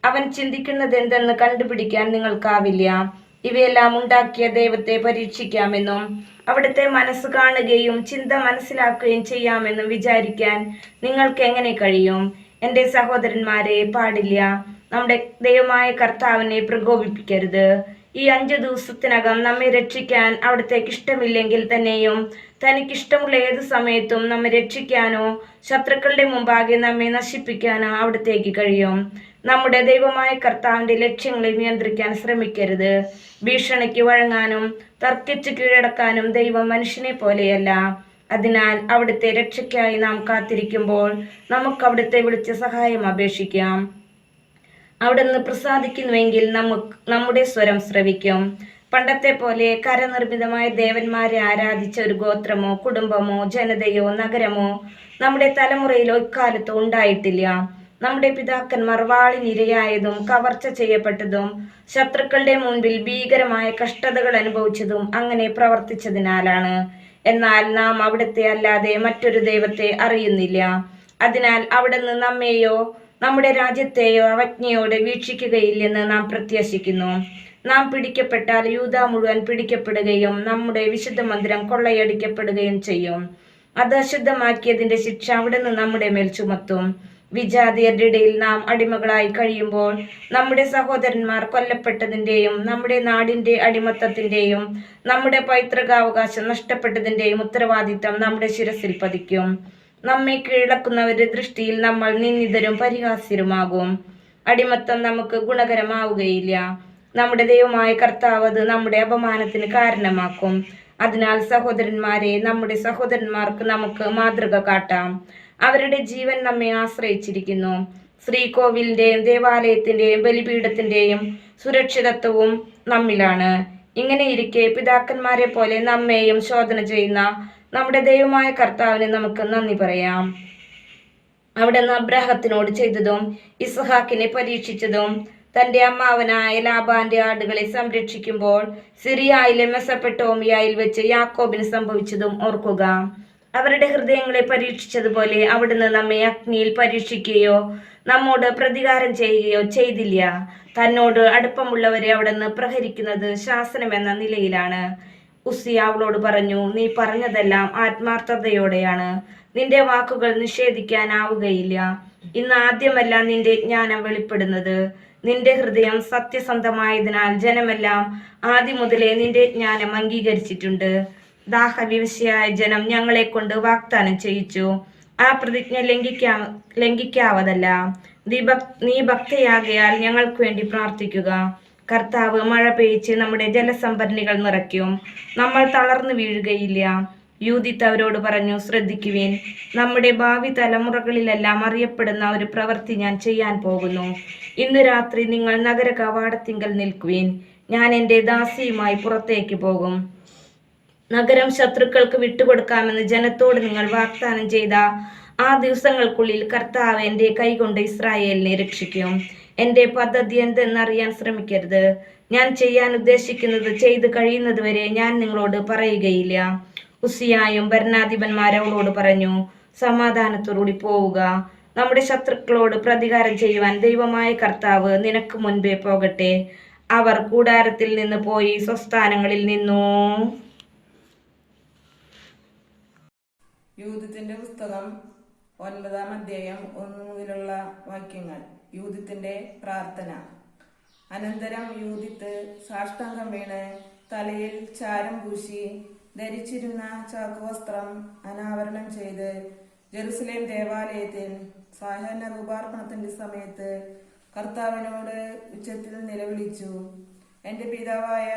അവൻ ചിന്തിക്കുന്നത് എന്തെന്ന് കണ്ടുപിടിക്കാൻ നിങ്ങൾക്കാവില്ല. ഇവയെല്ലാം ഉണ്ടാക്കിയ ദൈവത്തെ പരീക്ഷിക്കാമെന്നും അവിടുത്തെ മനസ്സ് കാണുകയും ചിന്ത മനസ്സിലാക്കുകയും ചെയ്യാമെന്നും വിചാരിക്കാൻ നിങ്ങൾക്ക് എങ്ങനെ കഴിയും? എൻ്റെ സഹോദരന്മാരെ, പാടില്ല. നമ്മുടെ ദൈവമായ കർത്താവിനെ പ്രകോപിപ്പിക്കരുത്. ഈ 5 ദിവസത്തിനകം നമ്മെ രക്ഷിക്കാൻ അവിടത്തേക്ക് ഇഷ്ടമില്ലെങ്കിൽ തന്നെയും തനിക്കിഷ്ടമുള്ള ഏത് സമയത്തും നമ്മെ രക്ഷിക്കാനോ ശത്രുക്കളുടെ മുമ്പാകെ നമ്മെ നശിപ്പിക്കാനോ അവിടത്തേക്ക് കഴിയും. നമ്മുടെ ദൈവമായ കർത്താവിന്റെ ലക്ഷ്യങ്ങളെ നിയന്ത്രിക്കാൻ ശ്രമിക്കരുത്. ഭീഷണിക്ക് വഴങ്ങാനും തർക്കിച്ച് കീഴടക്കാനും ദൈവം മനുഷ്യനെ പോലെയല്ല. അതിനാൽ അവിടുത്തെ രക്ഷയ്ക്കായി നാം കാത്തിരിക്കുമ്പോൾ നമുക്ക് അവിടുത്തെ വിളിച്ച് സഹായം അപേക്ഷിക്കാം. അവിടുന്ന് പ്രസാദിക്കുന്നുവെങ്കിൽ നമ്മുടെ സ്വരം ശ്രവിക്കും. പണ്ടത്തെ പോലെ കരനിർമ്മിതമായ ദേവന്മാരെ ആരാധിച്ച ഒരു ഗോത്രമോ കുടുംബമോ ജനതയോ നഗരമോ നമ്മുടെ തലമുറയിലോ ഇക്കാലത്ത് ഉണ്ടായിട്ടില്ല. നമ്മുടെ പിതാക്കന്മാർ വാളിനിരയായതും കവർച്ച ചെയ്യപ്പെട്ടതും ശത്രുക്കളുടെ മുൻപിൽ ഭീകരമായ കഷ്ടതകൾ അനുഭവിച്ചതും അങ്ങനെ പ്രവർത്തിച്ചതിനാലാണ്. എന്നാൽ നാം അവിടുത്തെ അല്ലാതെ മറ്റൊരു ദൈവത്തെ അറിയുന്നില്ല. അതിനാൽ അവിടുന്ന് നമ്മെയോ നമ്മുടെ രാജ്യത്തെയോ അവജ്ഞയോടെ വീക്ഷിക്കുകയില്ലെന്ന് നാം പ്രത്യാശിക്കുന്നു. നാം പിടിക്കപ്പെട്ടാൽ യൂദ മുഴുവൻ പിടിക്കപ്പെടുകയും നമ്മുടെ വിശുദ്ധ മന്ദിരം കൊള്ളയടിക്കപ്പെടുകയും ചെയ്യും. അത് അശുദ്ധമാക്കിയതിന്റെ ശിക്ഷ അവിടുന്ന് നമ്മുടെ മേൽ ചുമത്തും. വിജാതിയരുടെ ഇടയിൽ നാം അടിമകളായി കഴിയുമ്പോൾ നമ്മുടെ സഹോദരന്മാർ കൊല്ലപ്പെട്ടതിന്റെയും നമ്മുടെ നാടിന്റെ അടിമത്തത്തിന്റെയും നമ്മുടെ പൈതൃകാവകാശം നഷ്ടപ്പെട്ടതിന്റെയും ഉത്തരവാദിത്തം നമ്മുടെ ശിരസിൽ പതിക്കും. നമ്മെ കീഴടക്കുന്നവരുടെ ദൃഷ്ടിയിൽ നമ്മൾ നിന്ദിതരും പരിഹാസ്യരുമാകും. അടിമത്തം നമുക്ക് ഗുണകരമാവുകയില്ല. നമ്മുടെ ദൈവമായ കർത്താവ് അത് നമ്മുടെ അപമാനത്തിന് കാരണമാക്കും. അതിനാൽ സഹോദരന്മാരെ, നമ്മുടെ സഹോദരന്മാർക്ക് നമുക്ക് മാതൃക കാട്ടാം. അവരുടെ ജീവൻ നമ്മെ ആശ്രയിച്ചിരിക്കുന്നു. ശ്രീകോവിലിന്റെയും ദേവാലയത്തിന്റെയും ബലിപീഠത്തിന്റെയും സുരക്ഷിതത്വവും നമ്മിലാണ്. ഇങ്ങനെയിരിക്കെ പിതാക്കന്മാരെ പോലെ നമ്മെയും ശോധന ചെയ്യുന്ന നമ്മുടെ ദൈവമായ കർത്താവിന് നമുക്ക് നന്ദി പറയാം. അവിടുന്ന് അബ്രാഹത്തിനോട് ചെയ്തതും ഇസ്ഹാക്കിനെ പരീക്ഷിച്ചതും തന്റെ അമ്മാവനായ ലാബാന്റെ ആടുകളെ സംരക്ഷിക്കുമ്പോൾ സിറിയയിലെ മെസൊപ്പൊട്ടേമിയയിൽ വെച്ച് യാക്കോബിന് സംഭവിച്ചതും ഓർക്കുക. അവരുടെ ഹൃദയങ്ങളെ പരീക്ഷിച്ചതുപോലെ അവിടുന്ന് നമ്മെ അഗ്നിയിൽ പരീക്ഷിക്കുകയോ നമ്മോട് പ്രതികാരം ചെയ്യുകയോ ചെയ്തില്ല. തന്നോട് അടുപ്പമുള്ളവരെ അവിടുന്ന് പ്രഹരിക്കുന്നത് ശാസനമെന്ന നിലയിലാണ്. ഉസ്സിയ അവളോട് പറഞ്ഞു, നീ പറഞ്ഞതെല്ലാം ആത്മാർത്ഥതയോടെയാണ്. നിന്റെ വാക്കുകൾ നിഷേധിക്കാനാവുകയില്ല. ഇന്ന് ആദ്യമല്ല നിന്റെ ജ്ഞാനം വെളിപ്പെടുന്നത്. നിന്റെ ഹൃദയം സത്യസന്ധമായതിനാൽ ജനമെല്ലാം ആദ്യം മുതലേ നിന്റെ ജ്ഞാനം അംഗീകരിച്ചിട്ടുണ്ട്. ദാഹവിവശയായ ജനം ഞങ്ങളെ കൊണ്ട് വാഗ്ദാനം ചെയ്യിച്ചു. ആ പ്രതിജ്ഞ ലംഘിക്കാവതല്ല. നീ ഭക്തയാകയാൽ ഞങ്ങൾക്ക് വേണ്ടി പ്രാർത്ഥിക്കുക. കർത്താവ് മഴ പെയ്ച്ച് നമ്മുടെ ജലസംഭരണികൾ നിറയ്ക്കും. നമ്മൾ തളർന്നു വീഴുകയില്ല. യൂദിത്ത് അവരോട് പറഞ്ഞു, ശ്രദ്ധിക്കുവിൻ, നമ്മുടെ ഭാവി തലമുറകളിലെല്ലാം അറിയപ്പെടുന്ന ഒരു പ്രവൃത്തി ഞാൻ ചെയ്യാൻ പോകുന്നു. ഇന്ന് രാത്രി നിങ്ങൾ നഗര കവാടത്തിങ്കൽ നിൽക്കുവിൻ. ഞാൻ എൻ്റെ ദാസിയുമായി പുറത്തേക്ക് പോകും. നഗരം ശത്രുക്കൾക്ക് വിട്ടുകൊടുക്കാമെന്ന് ജനത്തോട് നിങ്ങൾ വാഗ്ദാനം ചെയ്ത ആ ദിവസങ്ങൾക്കുള്ളിൽ കർത്താവ് എൻ്റെ കൈകൊണ്ട് ഇസ്രായേലിനെ രക്ഷിക്കും. എൻ്റെ പദ്ധതി എന്തെന്നറിയാൻ ശ്രമിക്കരുത്. ഞാൻ ചെയ്യാൻ ഉദ്ദേശിക്കുന്നത് ചെയ്തു കഴിയുന്നതുവരെ ഞാൻ നിങ്ങളോട് പറയുകയില്ല. ഉസ്സിയായും ഭരണാധിപന്മാരവളോട് പറഞ്ഞു, സമാധാനത്തോടുകൂടി പോവുക. നമ്മുടെ ശത്രുക്കളോട് പ്രതികാരം ചെയ്യുവാൻ ദൈവമായ കർത്താവ് നിനക്ക് മുൻപേ പോകട്ടെ. അവർ കൂടാരത്തിൽ നിന്ന് പോയി സ്വസ്ഥാനങ്ങളിൽ നിന്നു. യൂദിത്തിന്റെ പുസ്തകം 9-ാം അധ്യായം 1 മുതലുള്ള വാക്യങ്ങൾ. യൂദിത്തിന്റെ പ്രാർത്ഥന. അനന്തരം യൂദിത്ത് സാഷ്ടാംഗം വീണ് തലയിൽ ചാരം പൂശി ധരിച്ചിരുന്ന ചാക്കുവസ്ത്രം അനാവരണം ചെയ്ത് ജെറുസലേം ദേവാലയത്തിൽ സായാഹ്ന ധൂപാർപ്പണത്തിന്റെ സമയത്ത് കർത്താവിനോട് ഉച്ചത്തിൽ നിലവിളിച്ചു. എൻ്റെ പിതാവായ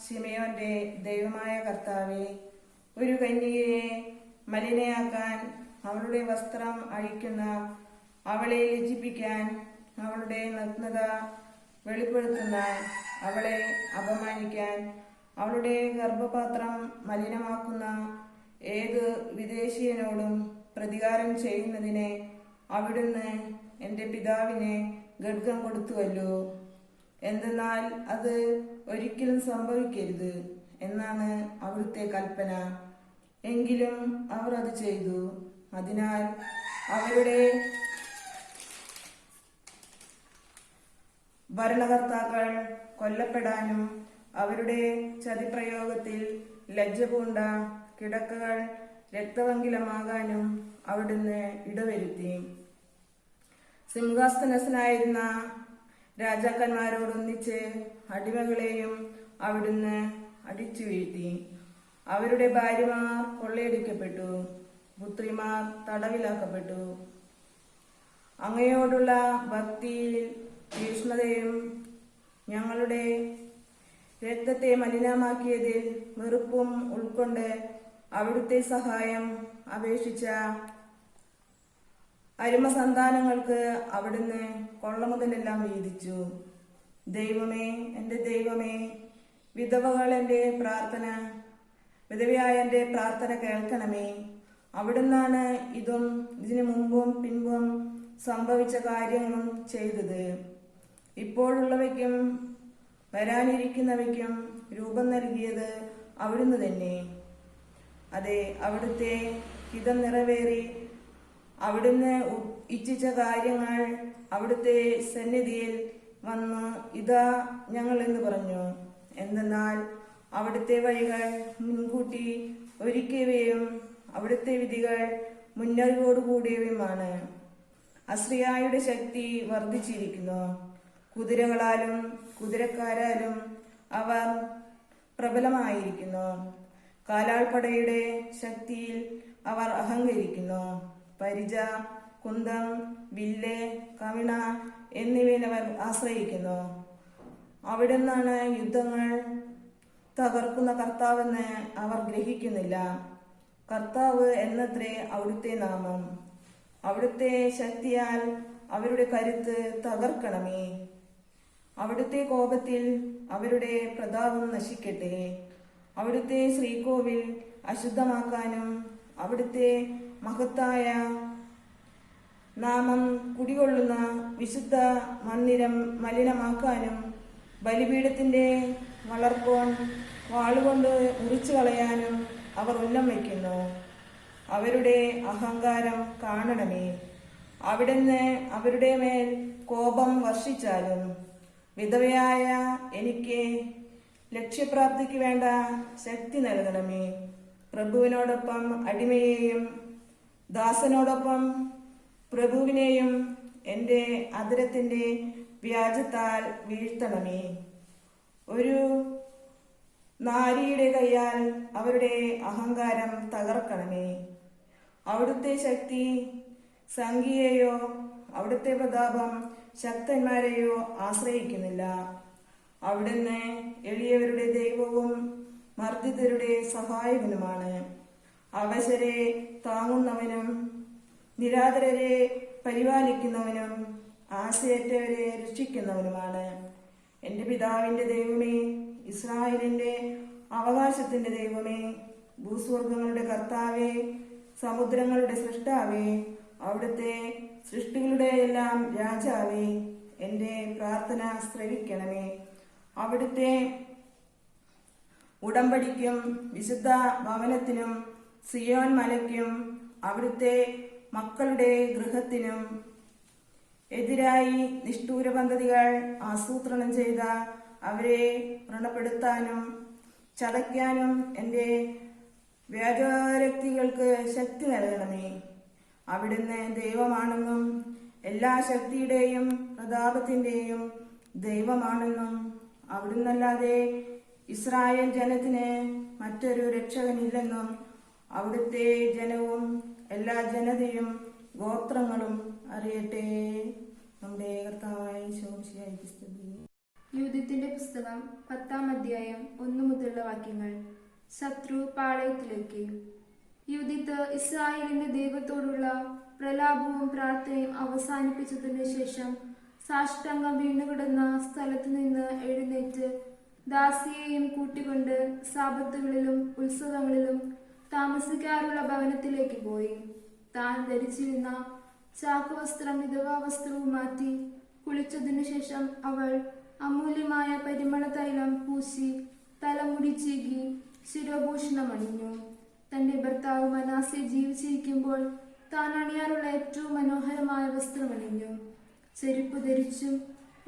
ശിമയോന്റെ ദൈവമായ കർത്താവേ, ഒരു കന്യകയെ മലിനയാക്കാൻ, അവളുടെ വസ്ത്രം അഴിക്കുന്ന, അവളെ ലജ്ജിപ്പിക്കാൻ, അവളുടെ നഗ്നത വെളിപ്പെടുത്തുന്ന, അവളെ അപമാനിക്കാൻ, അവളുടെ ഗർഭപാത്രം മലിനമാക്കുന്ന ഏത് വിദേശീയനോടും പ്രതികാരം ചെയ്യുന്നതിനെ അവിടുന്ന് എൻ്റെ പിതാവിനെ ഗഡ്ഗം കൊടുത്തുവല്ലോ. എന്തെന്നാൽ അത് ഒരിക്കലും സംഭവിക്കരുത് എന്നാണ് അവിടുത്തെ കൽപ്പന. എങ്കിലും അവർ അത് ചെയ്തു. അതിനാൽ അവരുടെ ഭരണകർത്താക്കൾ കൊല്ലപ്പെടാനും അവരുടെ ചതിപ്രയോഗത്തിൽ ലജ്ജ പൂണ്ട കിടക്കകൾ രക്തവങ്കിലമാകാനും അവിടുന്ന് ഇടവരുത്തി. സിംഹാസനസ്ഥനായിരുന്ന രാജാക്കന്മാരോടൊന്നിച്ച് അടിമകളെയും അവിടുന്ന് അടിച്ചു വീഴ്ത്തി. അവരുടെ ഭാര്യമാർ കൊള്ളയടിക്കപ്പെട്ടു, പുത്രിമാർ തടവിലാക്കപ്പെട്ടു. അങ്ങയോടുള്ള ഭക്തിയിൽ തീഷ്ണതയും ഞങ്ങളുടെ രക്തത്തെ മലിനമാക്കിയതിൽ വെറുപ്പും ഉൾക്കൊണ്ട് അവിടുത്തെ സഹായം അപേക്ഷിച്ച അരുമസന്താനങ്ങൾക്ക് അവിടുന്ന് കൊള്ളമുതലെല്ലാം വീതിച്ചു. ദൈവമേ, എൻ്റെ ദൈവമേ, വിധവയായ എൻ്റെ പ്രാർത്ഥന കേൾക്കണമേ. അവിടുന്നാണ് ഇതും ഇതിനു മുമ്പും പിൻപും സംഭവിച്ച കാര്യങ്ങളും ചെയ്തത്. ഇപ്പോഴുള്ളവയ്ക്കും വരാനിരിക്കുന്നവയ്ക്കും രൂപം നൽകിയത് അവിടുന്ന് തന്നെ. അതെ, അവിടുത്തെ ഹിതം നിറവേറി അവിടുന്ന് ഇച്ഛിച്ച കാര്യങ്ങൾ അവിടുത്തെ സന്നിധിയിൽ വന്ന് ഇതാ ഞങ്ങൾ എന്ന് പറഞ്ഞു. എന്തെന്നാൽ അവിടുത്തെ വഴികൾ മുൻകൂട്ടി ഒരുക്കിയവയും അവിടുത്തെ വിധികൾ മുന്നറിവോടുകൂടിയവയുമാണ്. അസ്രിയായുടെ ശക്തി വർദ്ധിച്ചിരിക്കുന്നു. കുതിരകളാലും കുതിരക്കാരാലും അവർ പ്രബലമായിരിക്കുന്നു. കാലാൾപ്പടയുടെ ശക്തിയിൽ അവർ അഹങ്കരിക്കുന്നു. പരിച, കുന്തം, വില്ല്, കവിണ എന്നിവയിൽ അവർ ആശ്രയിക്കുന്നു. അവിടുന്നാണ് യുദ്ധങ്ങൾ തകർക്കുന്ന കർത്താവെന്ന് അവർ ഗ്രഹിക്കുന്നില്ല. കർത്താവ് എന്നത്രേ അവിടുത്തെ നാമം. അവിടുത്തെ ശക്തിയാൽ അവരുടെ കരുത്ത് തകർക്കണമേ. അവിടുത്തെ കോപത്തിൽ അവരുടെ പ്രതാപം നശിക്കട്ടെ. അവിടുത്തെ ശ്രീകോവിൽ അശുദ്ധമാക്കാനും അവിടുത്തെ മഹത്തായ നാമം കുടികൊള്ളുന്ന വിശുദ്ധ മന്ദിരം മലിനമാക്കാനും ബലിപീഠത്തിന്റെ വളർക്കോൺ വാളുകൊണ്ട് മുറിച്ചു കളയാനും അവർ ഉന്നം വയ്ക്കുന്നു. അവരുടെ അഹങ്കാരം കാണണമേ. അവിടുന്ന് അവരുടെ മേൽ കോപം വർഷിച്ചാലും വിധവയായ എനിക്ക് ലക്ഷ്യപ്രാപ്തിക്ക് വേണ്ട ശക്തി നൽകണമേ. പ്രഭുവിനോടൊപ്പം അടിമയെയും ദാസനോടൊപ്പം പ്രഭുവിനെയും എൻ്റെ അധരത്തിന്റെ വ്യാജത്താൽ വീഴ്ത്തണമേ. ഒരു നാരിയുടെ കൈയാൽ അവരുടെ അഹങ്കാരം തകർക്കണമേ. അവിടുത്തെ ശക്തി സംഖ്യയെയോ അവിടുത്തെ പ്രതാപം ശക്തന്മാരെയോ ആശ്രയിക്കുന്നില്ല. അവിടുന്ന് എളിയവരുടെ ദൈവവും മർദ്ദിതരുടെ സഹായകനുമാണ്. അവശരെ താങ്ങുന്നവനും നിരാദരരെ പരിപാലിക്കുന്നവനും ആശയറ്റവരെ രക്ഷിക്കുന്നവനുമാണ്. എൻ്റെ പിതാവിൻ്റെ ദൈവമേ, ഇസ്രായേലിന്റെ അവകാശത്തിന്റെ ദൈവമേ, ഭൂസ്വർഗങ്ങളുടെ കർത്താവേ, സമുദ്രങ്ങളുടെ സൃഷ്ടാവേ, അവിടുത്തെ സൃഷ്ടികളുടെ എല്ലാം രാജാവേ, എൻ്റെ പ്രാർത്ഥന ശ്രവിക്കണമേ. അവിടുത്തെ ഉടമ്പടിക്കും വിശുദ്ധ ഭവനത്തിനും സിയോൻ മലയ്ക്കും അവിടുത്തെ മക്കളുടെ ഗൃഹത്തിനും എതിരായി നിഷ്ഠൂര പദ്ധതികൾ ആസൂത്രണം ചെയ്ത അവരെ വ്രണപ്പെടുത്താനും ചതയ്ക്കാനും എൻ്റെ വ്യാജരക്തികൾക്ക് ശക്തി നൽകണമേ. അവിടുന്ന് ദൈവമാണെന്നും എല്ലാ ശക്തിയുടെയും പ്രതാപത്തിൻ്റെയും ദൈവമാണെന്നും അവിടുന്നല്ലാതെ ഇസ്രായേൽ ജനത്തിന് മറ്റൊരു രക്ഷകനില്ലെന്നും അവിടുത്തെ ജനവും എല്ലാ ജനതയും ഗോത്രങ്ങളും അറിയട്ടെ. നമ്മുടെ കർത്താവായ യേശുമിശിഹായ്ക്ക് സ്തുതി. യൂദിത്തിന്റെ പുസ്തകം 10-ാം അധ്യായം 1 മുതലുള്ള വാക്യങ്ങൾ. ശത്രു പാളയത്തിലേക്ക്. യൂദിത്ത് ഇസ്രായേലിന്റെ ദൈവത്തോടുള്ള പ്രലാപവും പ്രാർത്ഥനയും അവസാനിപ്പിച്ചതിനു ശേഷം സാഷ്ടാംഗം വീണുകിടന്ന സ്ഥലത്തു നിന്ന് എഴുന്നേറ്റ് ദാസിയെയും കൂട്ടിക്കൊണ്ട് സാബത്തുകളിലും ഉത്സവങ്ങളിലും താമസിക്കാറുള്ള ഭവനത്തിലേക്ക് പോയി. താൻ ധരിച്ചിരുന്ന ചാക്കുവസ്ത്രം വിധവാവസ്ത്രവും മാറ്റി കുളിച്ചതിനു ശേഷം അവൾ അമൂല്യമായ പരിമള തൈലം പൂശി തലമുടി ചീകി ശിരോഭൂഷണം അണിഞ്ഞു. തന്റെ ഭർത്താവ് മനാസെ ജീവിച്ചിരിക്കുമ്പോൾ താൻ അണിയാറുള്ള ഏറ്റവും മനോഹരമായ വസ്ത്രമണിഞ്ഞു. ചെരുപ്പ് ധരിച്ചും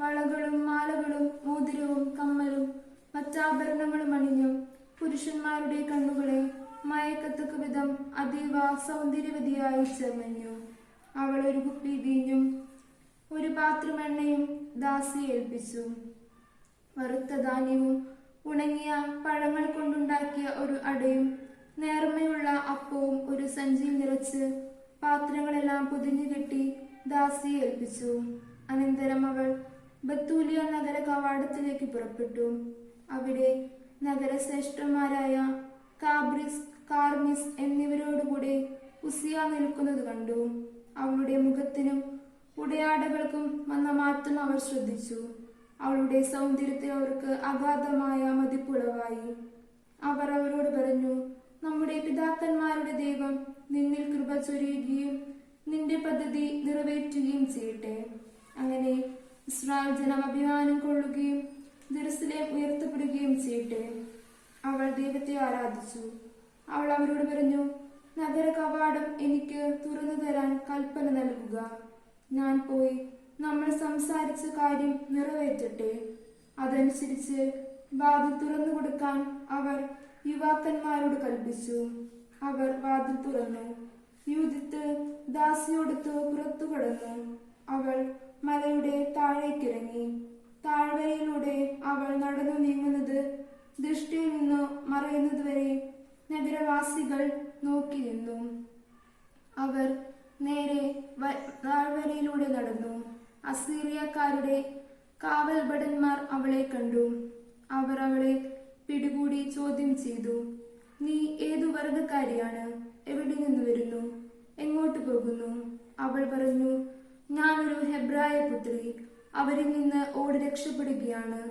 വളകളും മാലകളും മോതിരവും കമ്മലും മറ്റാഭരണങ്ങളും അണിഞ്ഞും പുരുഷന്മാരുടെ കണ്ണുകളെ മയക്കത്തക്ക വിധം അതീവ സൗന്ദര്യവതിയായി ചേർന്നു. അവൾ ഒരു കുപ്പി വീഞ്ഞും ഒരു പാത്രം എണ്ണയും ദാസിയെ ഏൽപ്പിച്ചു. വറുത്ത ധാന്യവും ഉണങ്ങിയ പഴങ്ങൾ കൊണ്ടുണ്ടാക്കിയ ഒരു അടയും നേർമയുള്ള അപ്പവും ഒരു സഞ്ചിയിൽ നിറച്ച് പാത്രങ്ങളെല്ലാം പൊതിഞ്ഞു കെട്ടി ദാസിയെ ഏൽപ്പിച്ചു. അനന്തരം അവൾ ബത്തൂലിയ നഗര കവാടത്തിലേക്ക് പുറപ്പെട്ടു. അവിടെ നഗരശ്രേഷ്ഠന്മാരായ കാബ്രിസ്, കാർമിസ് എന്നിവരോടുകൂടി ഉസിയ നിൽക്കുന്നത് കണ്ടു. അവളുടെ മുഖത്തിനും ഉടയാടകൾക്കും വന്ന മാറ്റം അവർ ശ്രദ്ധിച്ചു. അവളുടെ സൗന്ദര്യത്തിൽ അവർക്ക് അഗാധമായ മതിപ്പുളവായി. അവർ അവരോട് പറഞ്ഞു, നമ്മുടെ പിതാക്കന്മാരുടെ ദൈവം നിന്നിൽ കൃപ ചൊരിയുകയും നിന്റെ പദ്ധതി നിറവേറ്റുകയും ചെയ്യട്ടെ. അങ്ങനെ ഇസ്രായേൽ ജനം അഭിമാനം കൊള്ളുകയും ജെറുസലേം ഉയർത്തപ്പെടുകയും ചെയ്യട്ടെ. അവൾ ദൈവത്തെ ആരാധിച്ചു. അവൾ അവരോട് പറഞ്ഞു, നഗര കവാടം എനിക്ക് തുറന്നു തരാൻ കൽപ്പന നൽകുക. ഞാൻ പോയി നമ്മൾ സംസാരിച്ച കാര്യം നിറവേറ്റട്ടെ. അതനുസരിച്ച് വാതിൽ തുറന്നു കൊടുക്കാൻ അവർ യുവാക്കന്മാരോട് കൽപ്പിച്ചു. അവർ വാതിൽ തുറന്നു. യൂദിത്ത് ദാസിയോടൊത്ത് പുറത്തു കടന്നു. അവൾ മലയുടെ താഴേക്കിറങ്ങി. താഴ്വരയിലൂടെ അവൾ നടന്നു നീങ്ങുന്നത് ദൃഷ്ടിയിൽ നിന്നു മറയുന്നതുവരെ നഗരവാസികൾ നോക്കി നിന്നു. അവർ നേരെ താഴ്വരയിലൂടെ നടന്നു. അസീറിയക്കാരുടെ കാവൽ ഭടന്മാർ അവളെ കണ്ടു. അവർ അവളെ പിടികൂടി ചോദ്യം ചെയ്തു, നീ ഏതു വർഗക്കാരിയാണ്? എവിടെ നിന്ന് വരുന്നു? എങ്ങോട്ട് പോകുന്നു? അവൾ പറഞ്ഞു, ഞാനൊരു ഹെബ്രായ പുത്രി. അവരിൽ നിന്ന് ഓടി രക്ഷപ്പെടുകയാണ്.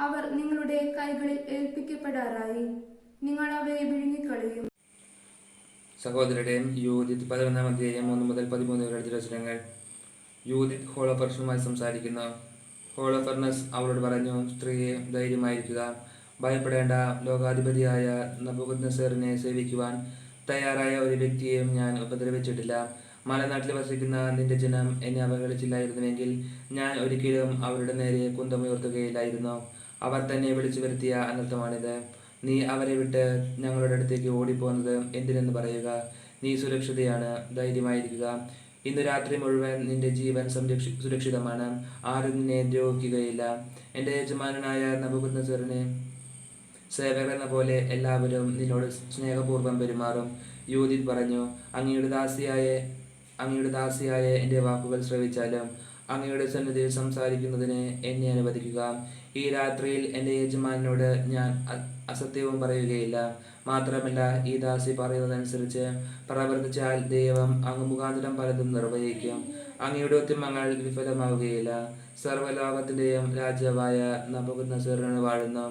അവർ നിങ്ങളുടെ കൈകളിൽ ഏൽപ്പിക്കപ്പെടാറായി. നിങ്ങൾ അവയെ വിഴുങ്ങിക്കളയും. സഹോദരരുടെ യൂദിത്ത് 11-ാം അധ്യായം 1 മുതൽ 13 വരെ തിരുവചനങ്ങൾ. യൂദിത്ത് ഹോളോഫർണസുമായി സംസാരിക്കുന്നു. ഹോളോഫർണസ് അവളോട് പറഞ്ഞു, സ്ത്രീയെ, ധൈര്യമായിരിക്കുക. ഭയപ്പെടേണ്ട. ലോകാധിപതിയായ നബൂഖദ്നേസറിനെ സേവിക്കുവാൻ തയ്യാറായ ഒരു വ്യക്തിയെയും ഞാൻ ഉപദ്രവിച്ചിട്ടില്ല. മലനാട്ടിൽ വസിക്കുന്ന നിന്റെ ജനം എന്നെ അവഹേളിച്ചില്ലായിരുന്നുവെങ്കിൽ ഞാൻ ഒരിക്കലും അവരുടെ നേരെ കുന്തമുയർത്തുകയില്ലായിരുന്നു. അവർ തന്നെ വിളിച്ചു വരുത്തിയ അനർത്ഥമാണിത്. നീ അവരെ വിട്ട് ഞങ്ങളുടെ അടുത്തേക്ക് ഓടിപ്പോകുന്നത് എന്തിനെന്ന് പറയുക. നീ സുരക്ഷിതയാണ്, ധൈര്യമായിരിക്കുക. ഇന്ന് രാത്രി മുഴുവൻ നിന്റെ ജീവൻ സുരക്ഷിതമാണ്. ആരും നിന്നെ ദ്രോഹിക്കുകയില്ല. എൻ്റെ യജമാനനായ നബൂഖദ്നേസറിനെ സേവകർ എന്ന പോലെ എല്ലാവരും നിന്നോട് സ്നേഹപൂർവ്വം പെരുമാറും. യൂദിത്ത് പറഞ്ഞു, അങ്ങയുടെ ദാസിയായ എൻ്റെ വാക്കുകൾ ശ്രവിച്ചാലും അങ്ങയുടെ സന്നിധിയിൽ സംസാരിക്കുന്നതിന് എന്നെ അനുവദിക്കുക. ഈ രാത്രിയിൽ എൻ്റെ യജമാനോട് ഞാൻ അസത്യവും പറയുകയില്ല. മാത്രമല്ല, ഈ ദാസി പറയുന്നതനുസരിച്ച് പ്രവർത്തിച്ചാൽ ദൈവം അങ്ങ് മുഖാന്തരം പലതും നിർവഹിക്കും. അങ്ങയുടെ ഉദ്യമങ്ങൾ വിഫലമാവുകയില്ല. സർവ്വലോകത്തിൻ്റെയും രാജാവായ നബൂഖദ്നേസറിന് വാഴുന്നു.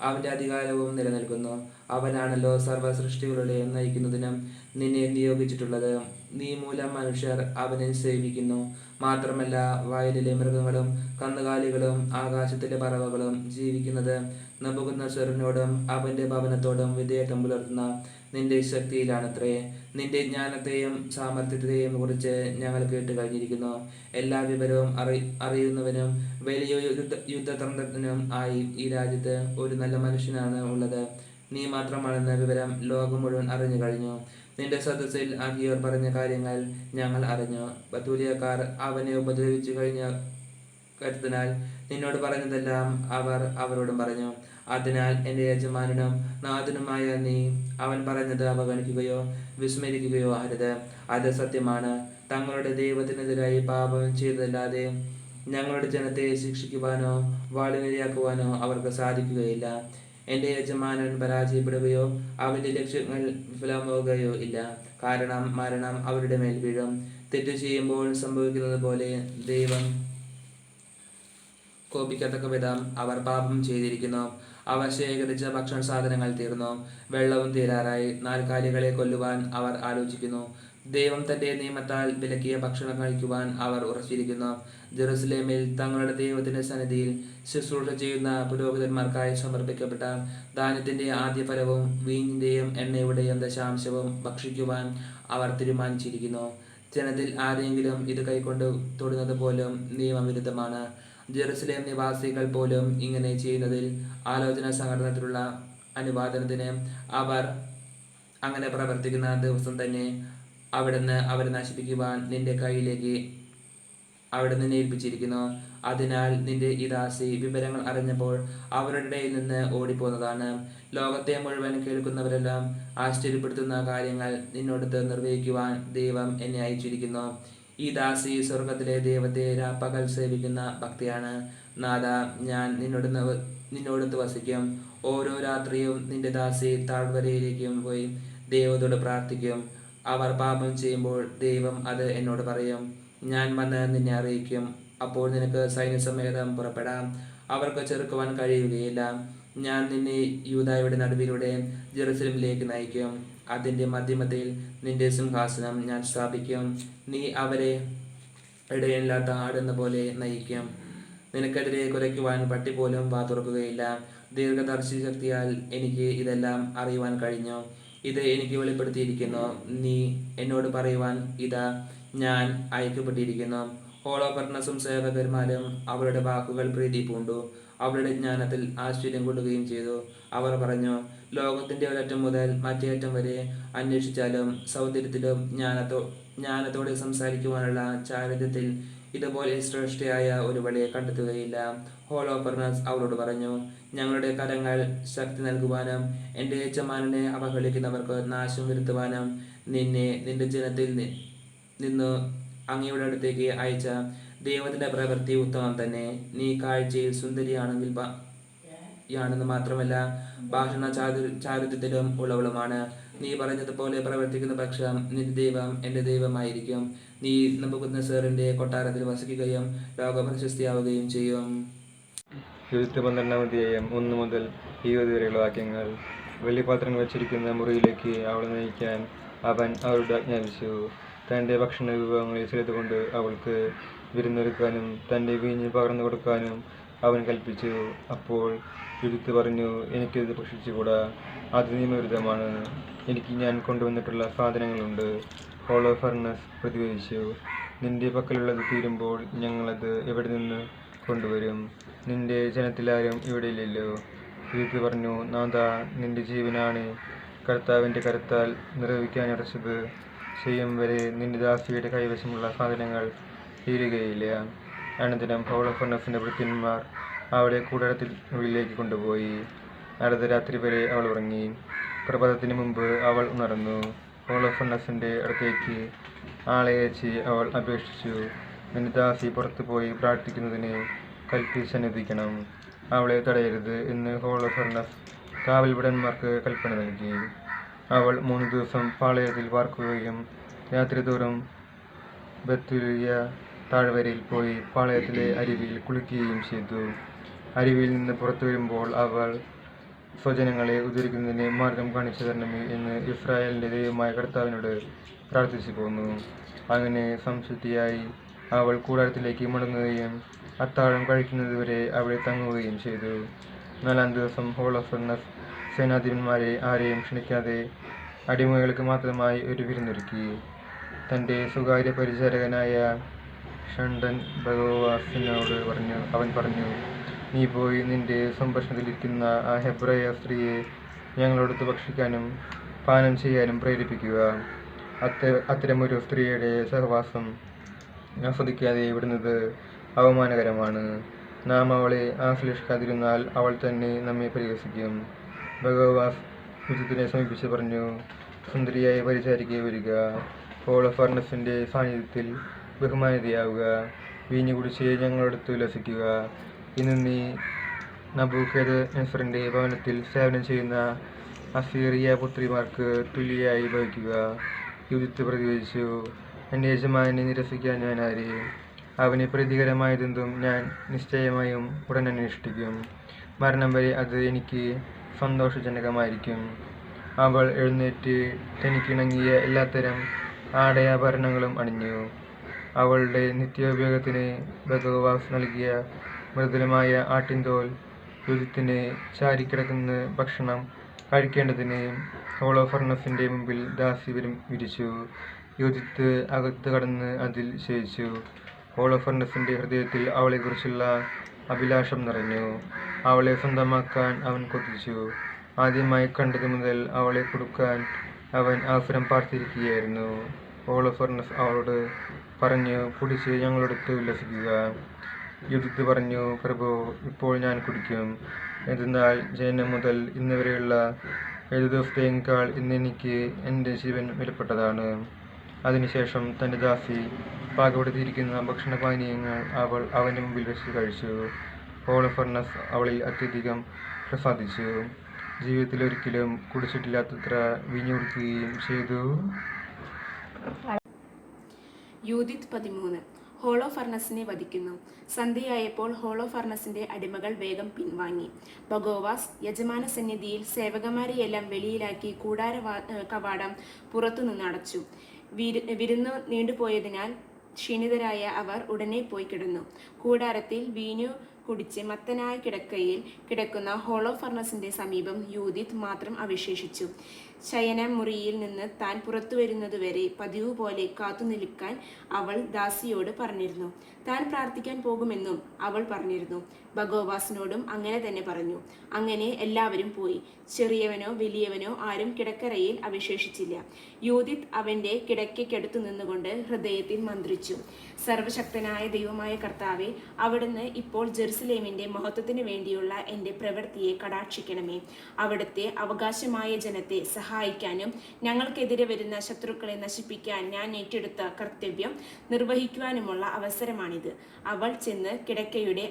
അവൻ്റെ അധികാരവും നിലനിൽക്കുന്നു. അവനാണല്ലോ സർവ്വ സൃഷ്ടികളുടെയും നയിക്കുന്നതിനും നിന്നെ നിയോഗിച്ചിട്ടുള്ളത്. നീ മൂലം മനുഷ്യർ അവനെ സേവിക്കുന്നു. മാത്രമല്ല, വയലിലെ മൃഗങ്ങളും കന്നുകാലികളും ആകാശത്തിലെ പറവകളും ജീവിക്കുന്നത് നബൂഖദ്നേസറിനോടും അവൻ്റെ ഭവനത്തോടും വിധേയത്വം പുലർത്തുന്ന നിന്റെ ശക്തിയിലാണത്രേ. നിന്റെ ജ്ഞാനത്തെയും സാമർത്ഥ്യത്തെയും കുറിച്ച് ഞങ്ങൾ കേട്ട് കഴിഞ്ഞിരിക്കുന്നു. എല്ലാ വിവരവും അറിയുന്നവനും വലിയ യുദ്ധതന്ത്രജ്ഞനും ആയി ഈ രാജ്യത്ത് ഒരു നല്ല മനുഷ്യനാണ് ഉള്ളത്. നീ മാത്രമാണെന്ന വിവരം ലോകം മുഴുവൻ അറിഞ്ഞു കഴിഞ്ഞു. നിന്റെ സദസ്സിൽ ആകിയവർ പറഞ്ഞ കാര്യങ്ങൾ ഞങ്ങൾ അറിഞ്ഞു. ബത്തൂലിയക്കാർ അവനെ ഉപദ്രവിച്ചു കഴിഞ്ഞ കരുത്തിനാൽ നിന്നോട് പറഞ്ഞതെല്ലാം അവർ അവരോടും പറഞ്ഞു. അതിനാൽ എൻ്റെ യജമാനനും നാഥനുമായ നീ അവൻ പറഞ്ഞത് അവഗണിക്കുകയോ വിസ്മരിക്കുകയോ അരുത്. അത് സത്യമാണ്. തങ്ങളുടെ ദൈവത്തിനെതിരായി പാപം ചെയ്തതല്ലാതെ ഞങ്ങളുടെ ജനത്തെ ശിക്ഷിക്കുവാനോ വാളിനിരയാക്കുവാനോ അവർക്ക് സാധിക്കുകയില്ല. എൻ്റെ യജമാനൻ പരാജയപ്പെടുകയോ അവൻ്റെ ലക്ഷ്യങ്ങൾ വിഫലമാവുകയോ ഇല്ല. കാരണം മരണം അവരുടെ മേൽ വീഴും. തെറ്റു ചെയ്യുമ്പോൾ സംഭവിക്കുന്നത് പോലെ ദൈവം കോപിക്കത്തക്ക വിധം അവർ പാപം ചെയ്തിരിക്കുന്നു. അവർ ശേഖരിച്ച ഭക്ഷണ സാധനങ്ങൾ തീർന്നു. വെള്ളവും തീരാറായി. നാൽക്കാലികളെ കൊല്ലുവാൻ അവർ ആലോചിക്കുന്നു. ദൈവം തന്റെ നിയമത്താൽ വിലക്കിയ ഭക്ഷണം കഴിക്കുവാൻ അവർ ഉറച്ചിരിക്കുന്നു. ജെറുസലേമിൽ തങ്ങളുടെ ദൈവത്തിന്റെ സന്നിധിയിൽ ശുശ്രൂഷ ചെയ്യുന്ന പുരോഹിതന്മാർക്കായി സമർപ്പിക്കപ്പെട്ട ധാന്യത്തിന്റെ ആദ്യഫലവും വീഞ്ഞിന്റെയും എണ്ണയുടെയും ദശാംശവും ഭക്ഷിക്കുവാൻ അവർ തീരുമാനിച്ചിരിക്കുന്നു. ജനത്തിൽ ആരെങ്കിലും ഇത് കൈക്കൊണ്ട് തൊടുന്നത് പോലും നിയമവിരുദ്ധമാണ്. ജെറുസലേം നിവാസികൾ പോലും ഇങ്ങനെ ചെയ്യുന്നതിൽ ആലോചന സംഘടനത്തിലുള്ള അനുവാദനത്തിന് അവർ അങ്ങനെ പ്രവർത്തിക്കുന്ന ദിവസം തന്നെ അവിടുന്ന് അവരെ നശിപ്പിക്കുവാൻ നിന്റെ കയ്യിലേക്ക് അവിടുന്ന് ഏൽപ്പിച്ചിരിക്കുന്നു. അതിനാൽ നിന്റെ ഈ ദാസി വിവരങ്ങൾ അറിഞ്ഞപ്പോൾ അവരുടെ ഇടയിൽ നിന്ന് ഓടിപ്പോന്നതാണ്. ലോകത്തെ മുഴുവൻ കേൾക്കുന്നവരെല്ലാം ആശ്ചര്യപ്പെടുത്തുന്ന കാര്യങ്ങൾ നിന്നോടത്ത് നിർവഹിക്കുവാൻ ദൈവം എന്നെ അയച്ചിരിക്കുന്നു. ഈ ദാസി സ്വർഗത്തിലെ ദൈവത്തെ രാപ്പകൽ സേവിക്കുന്ന ഭക്തിയാണ്. നാഥ, ഞാൻ നിന്നോടത്ത് വസിക്കും. ഓരോ രാത്രിയും നിന്റെ ദാസി താഴ്വരയിലേക്കും പോയി ദൈവത്തോട് പ്രാർത്ഥിക്കും. അവർ പാപം ചെയ്യുമ്പോൾ ദൈവം അത് എന്നോട് പറയും. ഞാൻ വന്ന് നിന്നെ അറിയിക്കും. അപ്പോൾ നിനക്ക് സൈന്യസമേതം പുറപ്പെടാം. അവർക്ക് ചെറുക്കുവാൻ കഴിയുകയില്ല. ഞാൻ നിന്നെ യൂദായുടെ നടുവിലൂടെ ജെറുസലേമിലേക്ക് നയിക്കും. അതിൻ്റെ മധ്യമത്തിൽ നിന്റെ സിംഹാസനം ഞാൻ സ്ഥാപിക്കും. നീ അവരെ ഇടയില്ലാത്ത ആടെന്ന പോലെ നയിക്കും. നിനക്കെതിരെ കുരയ്ക്കുവാൻ പട്ടി പോലും വാ തുറക്കുകയില്ല. ദീർഘദർശി ശക്തിയാൽ എനിക്ക് ഇതെല്ലാം അറിയുവാൻ കഴിഞ്ഞു. ഇത് എനിക്ക് വെളിപ്പെടുത്തിയിരിക്കുന്നു. നീ എന്നോട് പറയുവാൻ ഇതാ ഞാൻ അയക്കപ്പെട്ടിരിക്കുന്നു. ഹോളോഫർണസും സേവകന്മാരും അവരുടെ വാക്കുകൾ പ്രീതി പൂണ്ടു. അവരുടെ ജ്ഞാനത്തിൽ ആശ്ചര്യം കൊള്ളുകയും ചെയ്തു. അവർ പറഞ്ഞു, ലോകത്തിന്റെ ഒരറ്റം മുതൽ മറ്റേ അറ്റം വരെ അന്വേഷിച്ചാലും സൗന്ദര്യത്തിലും ജ്ഞാനത്തോടെ സംസാരിക്കുവാനുള്ള ചാരിത്യത്തിൽ ഇതുപോലെ ശ്രേഷ്ഠയായ ഒരു വഴിയെ കണ്ടെത്തുകയില്ല. ഹോളോഫർണസ് അവരോട് പറഞ്ഞു, ഞങ്ങളുടെ കരങ്ങൾ ശക്തി നൽകുവാനും എൻ്റെ യജമാനനെ അവഹേളിക്കുന്നവർക്ക് നാശം വരുത്തുവാനും നിന്റെ ജനത്തിൽ നിന്നു അങ്ങയുടെ അടുത്തേക്ക് അയച്ച ദൈവത്തിൻ്റെ പ്രവൃത്തി ഉത്തമം തന്നെ. നീ കാഴ്ചയിൽ സുന്ദരിയാണെങ്കിൽ യാണെന്ന് മാത്രമല്ല ഭാഷണ ചാരുത്യത്തിലും ഉള്ളവളുമാണ്. നീ പറഞ്ഞതുപോലെ പ്രവർത്തിക്കുന്ന പക്ഷം നിന്റെ ദൈവം എൻ്റെ ദൈവമായിരിക്കും. നീ നെബൂഖദ്നേസറിന്റെ കൊട്ടാരത്തിൽ വസിക്കുകയും ലോകപ്രശസ്തിയാവുകയും ചെയ്യും. ജൂദിത്ത് 12-ാം അധ്യായം 1 മുതൽ 20 വരെയുള്ള വാക്യങ്ങൾ. വെള്ളിപ്പാത്രങ്ങൾ വച്ചിരിക്കുന്ന മുറിയിലേക്ക് അവളെ നയിക്കാൻ അവൻ അവരോട് ആജ്ഞാപിച്ചു. തൻ്റെ ഭക്ഷണ വിഭവങ്ങളിൽ ചിലതുകൊണ്ട് അവൾക്ക് വിരുന്നൊരുക്കാനും തൻ്റെ വീഞ്ഞ് പകർന്നു കൊടുക്കാനും അവൻ കൽപ്പിച്ചു. അപ്പോൾ ജൂദിത്ത് പറഞ്ഞു, എനിക്കിത് ഭക്ഷിച്ചുകൂടാ, അത് നിയമവിരുദ്ധമാണ്. എനിക്ക് ഞാൻ കൊണ്ടുവന്നിട്ടുള്ള സാധനങ്ങളുണ്ട്. ഹോളോഫർണസ് പ്രതിവദിച്ചു, നിന്റെ പക്കലുള്ളത് തീരുമ്പോൾ ഞങ്ങളത് എവിടെ നിന്ന് കൊണ്ടുവരും? നിന്റെ ജനത്തിലാരും ഇവിടെയില്ലല്ലോ. ജൂദിത്ത് പറഞ്ഞു, നാഥാ, നിന്റെ ജീവനാണ് കർത്താവിൻ്റെ കരത്താൽ നിർവഹിക്കാനിറച്ചത് ചെയ്യും വരെ നിന്റെ ദാസിയുടെ കൈവശമുള്ള സാധനങ്ങൾ തീരുകയില്ല. അനന്തരം ഹോളോഫർണസിൻ്റെ ഭൃത്യന്മാർ അവളെ കൂടാരത്തിനുള്ളിലേക്ക് കൊണ്ടുപോയി. അർദ്ധരാത്രി വരെ അവൾ ഉറങ്ങി. പ്രഭാതത്തിന് മുമ്പ് അവൾ ഉണർന്നു. ഹോളോഫർണസിൻ്റെ അടുത്തേക്ക് ആളെ അയച്ച് അവൾ അപേക്ഷിച്ചു, നിന്റെ ദാസി പുറത്തു പോയി പ്രാർത്ഥിക്കുന്നതിന് കൽപ്പിച്ചനുവദിക്കണം, അവളെ തടയരുത് എന്ന് ഹോളോഫർണസ് കാവൽഭടന്മാർക്ക് കൽപ്പന നൽകി. അവൾ 3 ദിവസം പാളയത്തിൽ പാർക്കുകയും രാത്രി തോറും ബത്തുലിയ താഴ്വരയിൽ പോയി പാളയത്തിലെ അരുവിയിൽ കുളിക്കുകയും ചെയ്തു. അരുവിയിൽ നിന്ന് പുറത്തു വരുമ്പോൾ അവൾ സ്വജനങ്ങളെ ഉദ്ധരിക്കുന്നതിന് മാർഗം കാണിച്ചു തരണമേ എന്ന് ഇസ്രായേലിൻ്റെ ദൈവമായ കർത്താവിനോട് പ്രാർത്ഥിച്ചു പോന്നു. അങ്ങനെ സംശുദ്ധിയായി അവൾ കൂടാരത്തിലേക്ക് മടങ്ങുകയും അത്താഴം കഴിക്കുന്നതുവരെ അവിടെ തങ്ങുകയും ചെയ്തു. 4-ാം ദിവസം ഹോളോഫർണസ് സേനാധിപന്മാരെ ആരെയും ക്ഷണിക്കാതെ അടിമകൾക്ക് മാത്രമായി ഒരു വിരുന്നൊരുക്കി. തൻ്റെ സ്വകാര്യ പരിചാരകനായ ഷണ്ടൻ ബഗോവാസിനോട് അവൻ പറഞ്ഞു, നീ പോയി നിന്റെ സംഭാഷണത്തിലിരിക്കുന്ന ആ ഹെബ്രായ സ്ത്രീയെ ഞങ്ങളോടൊത്ത് ഭക്ഷിക്കാനും പാനം ചെയ്യാനും പ്രേരിപ്പിക്കുക. അത്തരമൊരു സ്ത്രീയുടെ സഹവാസം ആസ്വദിക്കാതെ വിടുന്നത് അവമാനകരമാണ്. നാം അവളെ ആശ്ലേഷിക്കാതിരുന്നാൽ അവൾ തന്നെ നമ്മെ പരിഹസിക്കും. ബഗോവാസ് ജൂദിത്തിനെ സമീപിച്ച് പറഞ്ഞു, സുന്ദരിയായ പരിചാരികയെ വരിക, ഹോളോഫർണസിൻ്റെ സാന്നിധ്യത്തിൽ ബഹുമാനിതയാവുക, വീഞ്ഞു കുടിച്ച് ഞങ്ങളോടൊത്ത് ഉല്ലസിക്കുക. ഇന്ന് നീ നെബൂഖദ്നേസറിൻ്റെ ഭവനത്തിൽ സേവനം ചെയ്യുന്ന അസീറിയ പുത്രിമാർക്ക് തുല്യയായി ഭവിക്കുക. ജൂദിത്ത് പ്രതിവദിച്ചു, എൻ്റെ യജമാനെ നിരസിക്കാൻ ഞാൻ ആര്? അവന് പ്രീതികരമായതെന്തും ഞാൻ നിശ്ചയമായും ഉടൻ അനുഷ്ഠിക്കും. മരണം വരെ അത് എനിക്ക് സന്തോഷജനകമായിരിക്കും. അവൾ എഴുന്നേറ്റ് തനിക്കിണങ്ങിയ എല്ലാത്തരം ആടയാഭരണങ്ങളും അണിഞ്ഞു. അവളുടെ നിത്യോപയോഗത്തിന് ബഗോവാസ് നൽകിയ മൃദുലമായ ആട്ടിൻതോൽ ജൂദിത്തിന് ചാരിക്കിടക്കുന്ന ഭക്ഷണം കഴിക്കേണ്ടതിന് ഹോളോഫർണസിൻ്റെ മുമ്പിൽ ദാസി വിരിച്ചു. ജൂദിത്ത് അകത്ത് കടന്ന് അതിൽ ശയിച്ചു. ഹോളോഫർണസിൻ്റെ ഹൃദയത്തിൽ അവളെക്കുറിച്ചുള്ള അഭിലാഷം നിറഞ്ഞു. അവളെ സ്വന്തമാക്കാൻ അവൻ കൊതിച്ചു. ആദ്യമായി കണ്ടതു മുതൽ അവളെ കൊടുക്കാൻ അവൻ അവസരം പാർത്തിരിക്കുകയായിരുന്നു. ഹോളോഫർണസ് അവളോട് പറഞ്ഞു, കുടിച്ച് ഞങ്ങളോടൊത്ത് ഉല്ലസിക്കുക. ജൂദിത്ത് പറഞ്ഞു, പ്രഭു, ഇപ്പോൾ ഞാൻ കുടിക്കും. എന്തെന്നാൽ ജനനം മുതൽ ഇന്ന് വരെയുള്ള ഏതു ദിവസത്തേക്കാൾ ഇന്നെനിക്ക് എൻ്റെ ജീവൻ വിലപ്പെട്ടതാണ്. അതിനുശേഷം തൻ്റെ ദാസി പാകപ്പെടുത്തിയിരിക്കുന്ന ഭക്ഷണപാനീയങ്ങൾ അവൾ അവൻ്റെ മുമ്പിൽ വെച്ച് കഴിച്ചു. ഹോളോഫർണസ് അവളിൽ അത്യധികം പ്രസാദിച്ചു. ജീവിതത്തിൽ ഒരിക്കലും കുടിച്ചിട്ടില്ലാത്തത്ര വീഞ്ഞു കുടിക്കുകയും ചെയ്തു. യൂദിത്ത് 13 ഹോളോഫർണസിനെ വധിക്കുന്നു. സന്ധ്യയായപ്പോൾ ഹോളോഫർണസിന്റെ അടിമകൾ വേഗം പിൻവാങ്ങി. ബഗോവാസ് യജമാന സന്നിധിയിൽ സേവകന്മാരെയെല്ലാം വെളിയിലാക്കി കൂടാര കവാടം പുറത്തുനിന്ന് അടച്ചു. വിരുന്നു നീണ്ടുപോയതിനാൽ ക്ഷീണിതരായ അവർ ഉടനെ പോയി കിടന്നു. കൂടാരത്തിൽ വീഞ്ഞു കുടിച്ച് മത്തനായ കിടക്കയിൽ കിടക്കുന്ന ഹോളോഫർണസിന്റെ സമീപം യൂദിത്ത് മാത്രം അവശേഷിച്ചു. ശയനമുറിയിൽ നിന്ന് താൻ പുറത്തു വരുന്നതുവരെ പതിവ് പോലെ കാത്തുനിൽക്കാൻ അവൾ ദാസിയോട് പറഞ്ഞിരുന്നു. താൻ പ്രാർത്ഥിക്കാൻ പോകുമെന്നും അവൾ പറഞ്ഞിരുന്നു. ബഗോവാസിനോടും അങ്ങനെ തന്നെ പറഞ്ഞു. അങ്ങനെ എല്ലാവരും പോയി. ചെറിയവനോ വലിയവനോ ആരും കിടക്കറയിൽ അവശേഷിച്ചില്ല. യൂദിത്ത് അവന്റെ കിടക്കയ്ക്കടുത്തു നിന്നുകൊണ്ട് ഹൃദയത്തിൽ മന്ത്രിച്ചു, സർവശക്തനായ ദൈവമായ കർത്താവെ, അവിടുന്ന് ഇപ്പോൾ ജെറുസലേം യെരുസലേമിൻ്റെ മഹത്വത്തിനു വേണ്ടിയുള്ള എൻ്റെ പ്രവൃത്തിയെ കടാക്ഷിക്കണമേ. അവിടുത്തെ അവകാശമായ ജനത്തെ സഹായിക്കാനും ഞങ്ങൾക്കെതിരെ വരുന്ന ശത്രുക്കളെ നശിപ്പിക്കാൻ ഞാൻ ഏറ്റെടുത്ത കർത്തവ്യം നിർവഹിക്കുവാനുമുള്ള അവസരമാണിത്. അവൾ ചെന്ന് കിടക്കയുടെ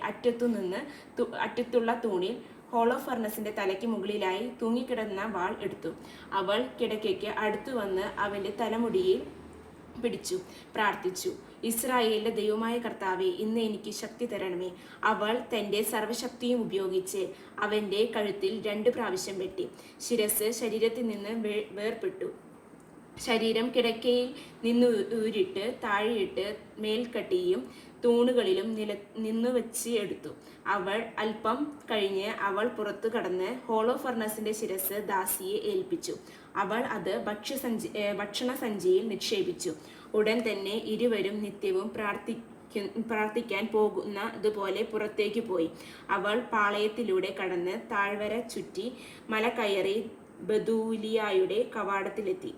അറ്റത്തുള്ള തൂണിൽ ഹോളോ ഫർണസിന്റെ തലയ്ക്ക് മുകളിലായി തൂങ്ങിക്കിടന്ന വാൾ എടുത്തു. അവൾ കിടക്കയ്ക്ക് അടുത്തു വന്ന് അവൻ്റെ തലമുടിയിൽ പിടിച്ചു പ്രാർത്ഥിച്ചു. ഇസ്രായേലിന്റെ ദൈവമായ കർത്താവെ, ഇന്ന് എനിക്ക് ശക്തി തരണമേ. അവൾ തൻ്റെ സർവ്വശക്തിയും ഉപയോഗിച്ച് അവൻ്റെ കഴുത്തിൽ 2 പ്രാവശ്യം വെട്ടി. ശിരസ് ശരീരത്തിൽ നിന്ന് വേർപെട്ടു. ശരീരം കിടക്കയിൽ നിന്ന് ഊരിട്ട് താഴെയിട്ട് മേൽക്കട്ടിയും തൂണുകളിലും നിന്നു വെച്ച് എടുത്തു. അവൾ അല്പം കഴിഞ്ഞ് അവൾ പുറത്തു കടന്ന് ഹോളോ ഫർണസിന്റെ ശിരസ് ദാസിയെ ഏൽപ്പിച്ചു. അവൾ അത് ഭക്ഷണസഞ്ചിയിൽ നിക്ഷേപിച്ചു. ഉടൻ തന്നെ ഇരുവരും നിത്യവും പ്രാർത്ഥിക്കാൻ പോകുന്നതുപോലെ പുറത്തേക്ക് പോയി. അവൾ പാളയത്തിലൂടെ കടന്ന് താഴ്വര ചുറ്റി മല കയറി ബദൂലിയായുടെ കവാടത്തിലെത്തി.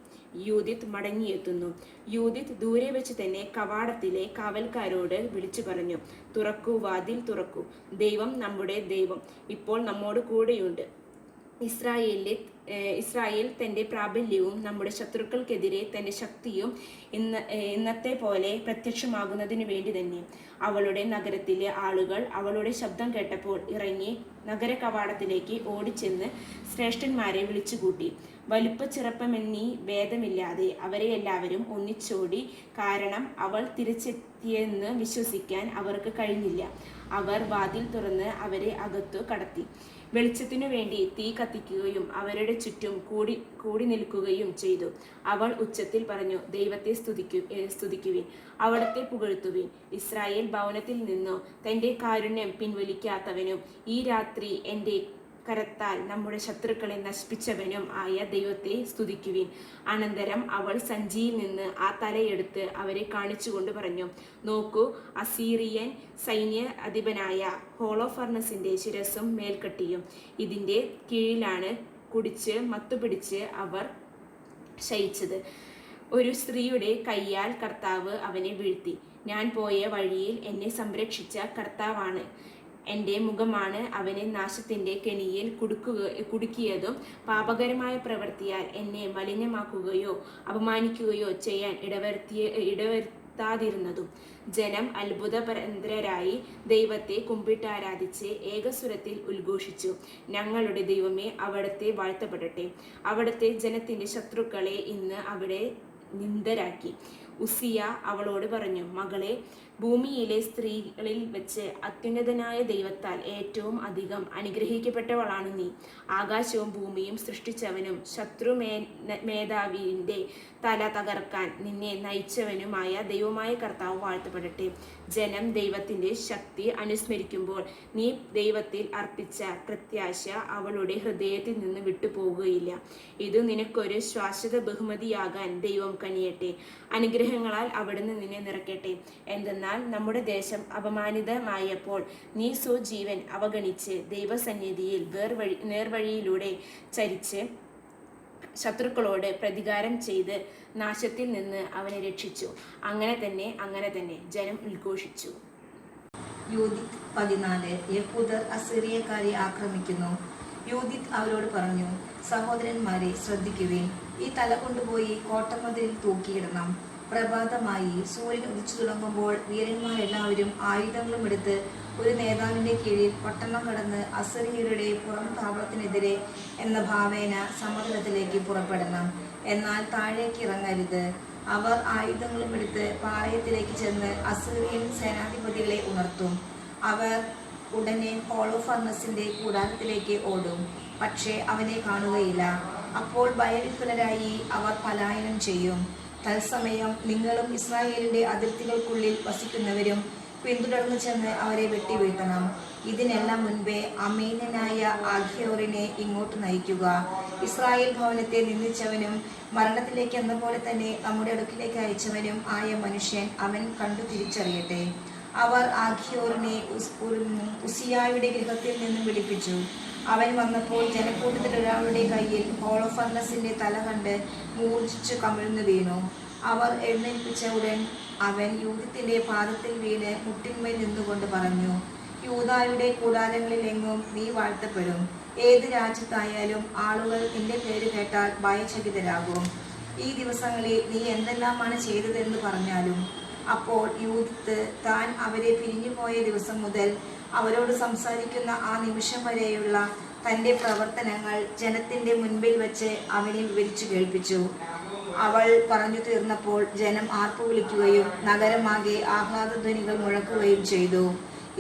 യൂദിത്ത് മടങ്ങിയെത്തുന്നു. യൂദിത്ത് ദൂരെ വെച്ച് തന്നെ കവാടത്തിലെ കാവൽക്കാരോട് വിളിച്ചു പറഞ്ഞു, തുറക്കൂ, വാതിൽ തുറക്കൂ. ദൈവം, നമ്മുടെ ദൈവം ഇപ്പോൾ നമ്മോട് കൂടെയുണ്ട്. ഇസ്രായേൽ തൻ്റെ പ്രാബല്യവും നമ്മുടെ ശത്രുക്കൾക്കെതിരെ തൻ്റെ ശക്തിയും ഇന്നത്തെ പോലെ പ്രത്യക്ഷമാകുന്നതിനു വേണ്ടി തന്നെ. അവളുടെ നഗരത്തിലെ ആളുകൾ അവളുടെ ശബ്ദം കേട്ടപ്പോൾ ഇറങ്ങി നഗര കവാടത്തിലേക്ക് ഓടിച്ചെന്ന് ശ്രേഷ്ഠന്മാരെ വിളിച്ചുകൂട്ടി. വലുപ്പച്ചിറപ്പമെന്നീ ഭേദമില്ലാതെ അവരെ എല്ലാവരും ഒന്നിച്ചോടി. കാരണം അവൾ തിരിച്ചെത്തിയെന്ന് വിശ്വസിക്കാൻ അവർക്ക് കഴിഞ്ഞില്ല. അവർ വാതിൽ തുറന്ന് അവരെ അകത്തു കടത്തി. വെളിച്ചത്തിനു വേണ്ടി തീ കത്തിക്കുകയും അവരുടെ ചുറ്റും കൂടി നിൽക്കുകയും ചെയ്തു. അവൾ ഉച്ചത്തിൽ പറഞ്ഞു, ദൈവത്തെ സ്തുതിക്കുവിൻ, അവിടുത്തെ പുകഴ്ത്തുവിൻ. ഇസ്രായേൽ ഭവനത്തിൽ നിന്നു തൻ്റെ കാരുണ്യം പിൻവലിക്കാത്തവനും ഈ രാത്രി എൻ്റെ കരത്താൽ നമ്മുടെ ശത്രുക്കളെ നശിപ്പിച്ചവനും ആയ ദൈവത്തെ സ്തുതിക്കുവിൻ. അനന്തരം അവൾ സഞ്ചിയിൽ നിന്ന് ആ തലയെടുത്ത് അവരെ കാണിച്ചുകൊണ്ട് പറഞ്ഞു, നോക്കൂ, അസീറിയൻ സൈന്യ അധിപനായ ഹോളോ ഫർണസിന്റെ ശിരസും മേൽക്കട്ടിയും ഇതിൻ്റെ കീഴിലാണ് കുടിച്ച് മത്തുപിടിച്ച് അവർ ശയിച്ചത്. ഒരു സ്ത്രീയുടെ കയ്യാൽ കർത്താവ് അവനെ വീഴ്ത്തി. ഞാൻ പോയ വഴിയിൽ എന്നെ സംരക്ഷിച്ച കർത്താവാണ്. എൻ്റെ മുഖമാണ് അവനെ നാശത്തിൻ്റെ കെണിയിൽ കുടുക്കിയതും പാപകരമായ പ്രവൃത്തിയാൽ എന്നെ മലിനമാക്കുകയോ അപമാനിക്കുകയോ ചെയ്യാൻ ഇടവരുത്താതിരുന്നതും. ജനം അത്ഭുതപരന്തരായി ദൈവത്തെ കുമ്പിട്ടാരാധിച്ച് ഏകസ്വരത്തിൽ ഉദ്ഘോഷിച്ചു, ഞങ്ങളുടെ ദൈവമേ, അവിടുത്തെ വാഴ്ത്തപ്പെടട്ടെ. അവിടുത്തെ ജനത്തിൻ്റെ ശത്രുക്കളെ ഇന്ന് അവിടെ നിന്ദരാക്കി. ഉസിയ അവളോട് പറഞ്ഞു, മകളെ, ഭൂമിയിലെ സ്ത്രീകളിൽ വെച്ച് അത്യുന്നതനായ ദൈവത്താൽ ഏറ്റവും അധികം അനുഗ്രഹിക്കപ്പെട്ടവളാണ് നീ. ആകാശവും ഭൂമിയും സൃഷ്ടിച്ചവനും മേധാവിൻ്റെ തല തകർക്കാൻ നിന്നെ നയിച്ചവനുമായ ദൈവമായ കർത്താവ് വാഴ്ത്തപ്പെടട്ടെ. ജനം ദൈവത്തിൻ്റെ ശക്തി അനുസ്മരിക്കുമ്പോൾ നീ ദൈവത്തിൽ അർപ്പിച്ച പ്രത്യാശ അവളുടെ ഹൃദയത്തിൽ നിന്ന് വിട്ടുപോകുകയില്ല. ഇത് നിനക്കൊരു ശാശ്വത ബഹുമതിയാകാൻ ദൈവം കനിയട്ടെ. അനുഗ്രഹങ്ങളാൽ അവിടുന്ന് നിന്നെ നിറയ്ക്കട്ടെ. എന്തെന്നാൽ നമ്മുടെ ദേശം അപമാനിതമായപ്പോൾ നീ സ്വജീവൻ അവഗണിച്ച് ദൈവസന്നിധിയിൽ നേർവഴിയിലൂടെ ചരിച്ച് ശത്രുക്കളോട് പ്രതികാരം ചെയ്ത് നാശത്തിൽ നിന്ന് അവനെ രക്ഷിച്ചു. അങ്ങനെ തന്നെ ജനം ഉദ്ഘോഷിച്ചു. യൂദിത്ത് 14. യഹൂദർ അസീറിയക്കാരെ ആക്രമിക്കുന്നു. യൂദിത്ത് അവരോട് പറഞ്ഞു, സഹോദരന്മാരെ, ശ്രദ്ധിക്കുവിൻ. ഈ തല കൊണ്ടുപോയി കോട്ടമതിലിൽ തൂക്കിയിടണം. പ്രഭാതമായി സൂര്യൻ ഉദിച്ചു തുടങ്ങുമ്പോൾ വീരന്മാരെല്ലാവരും ആയുധങ്ങളും എടുത്ത് ഒരു നേതാവിൻ്റെ കീഴിൽ പട്ടണം കടന്ന് അസീറിയരുടെ പുറം താവളത്തിനെതിരെ എന്ന ഭാവേന സമതലത്തിലേക്ക് പുറപ്പെടണം. എന്നാൽ താഴേക്ക് ഇറങ്ങരുത്. അവർ ആയുധങ്ങളും എടുത്ത് പാളയത്തിലേക്ക് ചെന്ന് അസീറിയൻ സേനാധിപതികളെ ഉണർത്തും. അവർ ഉടനെ ഹോളോ ഫർണസിന്റെ കൂടാരത്തിലേക്ക് ഓടും, പക്ഷേ അവനെ കാണുകയില്ല. അപ്പോൾ ഭയവിഹ്വലരായി അവർ പലായനം ചെയ്യും. തത്സമയം നിങ്ങളും ഇസ്രായേലിന്റെ അതിർത്തികൾക്കുള്ളിൽ വസിക്കുന്നവരും പിന്തുടർന്നു ചെന്ന് അവരെ വെട്ടിവീഴ്ത്തണം. ഇതിനെല്ലാം മുൻപേ അമീനനായ ആഖ്യോറിനെ ഇങ്ങോട്ട് നയിക്കുക. ഇസ്രായേൽ ഭവനത്തെ നിന്ദിച്ചവനും മരണത്തിലേക്ക് എന്ന പോലെ തന്നെ നമ്മുടെ അടുക്കിലേക്ക് അയച്ചവനും ആയ മനുഷ്യൻ അവൻ കണ്ടു തിരിച്ചറിയട്ടെ. അവർ ആഖ്യോറിനെ ഉസിയായുടെ ഗൃഹത്തിൽ നിന്നും വിളിപ്പിച്ചു. അവൻ വന്നപ്പോൾ ജനക്കൂട്ടത്തിൽ ഒരാളുടെ കയ്യിൽ ഹോളോ ഫർണസിന്റെ തല കണ്ട് മൂർച്ഛിച്ചു കമിഴ്ന്നു വീണു. അവർ എഴുന്നേൽപ്പിച്ച ഉടൻ അവൻ യൂദിത്തിന്റെ പാദത്തിൽ വീണ് മുട്ടിന്മേൽ നിന്നുകൊണ്ട് പറഞ്ഞു, യൂദായുടെ കൂടാരങ്ങളിലെങ്ങും നീ വാഴ്ത്തപ്പെടും. ഏത് രാജ്യത്തായാലും ആളുകൾ നിന്റെ പേര് കേട്ടാൽ ഭയചകിതരാകും. ഈ ദിവസങ്ങളിൽ നീ എന്തെല്ലാമാണ് ചെയ്തതെന്ന് പറഞ്ഞാലും. അപ്പോൾ യൂദിത്ത് താൻ അവരെ പിരിഞ്ഞുപോയ ദിവസം മുതൽ അവരോട് സംസാരിക്കുന്ന ആ നിമിഷം വരെയുള്ള തൻ്റെ പ്രവർത്തനങ്ങൾ ജനത്തിൻ്റെ മുൻപിൽ വെച്ച് അവനെ വിവരിച്ചു കേൾപ്പിച്ചു. അവൾ പറഞ്ഞു തീർന്നപ്പോൾ ജനം ആർപ്പു വിളിക്കുകയും നഗരമാകെ ആഹ്ലാദധ്വനികൾ മുഴക്കുകയും ചെയ്തു.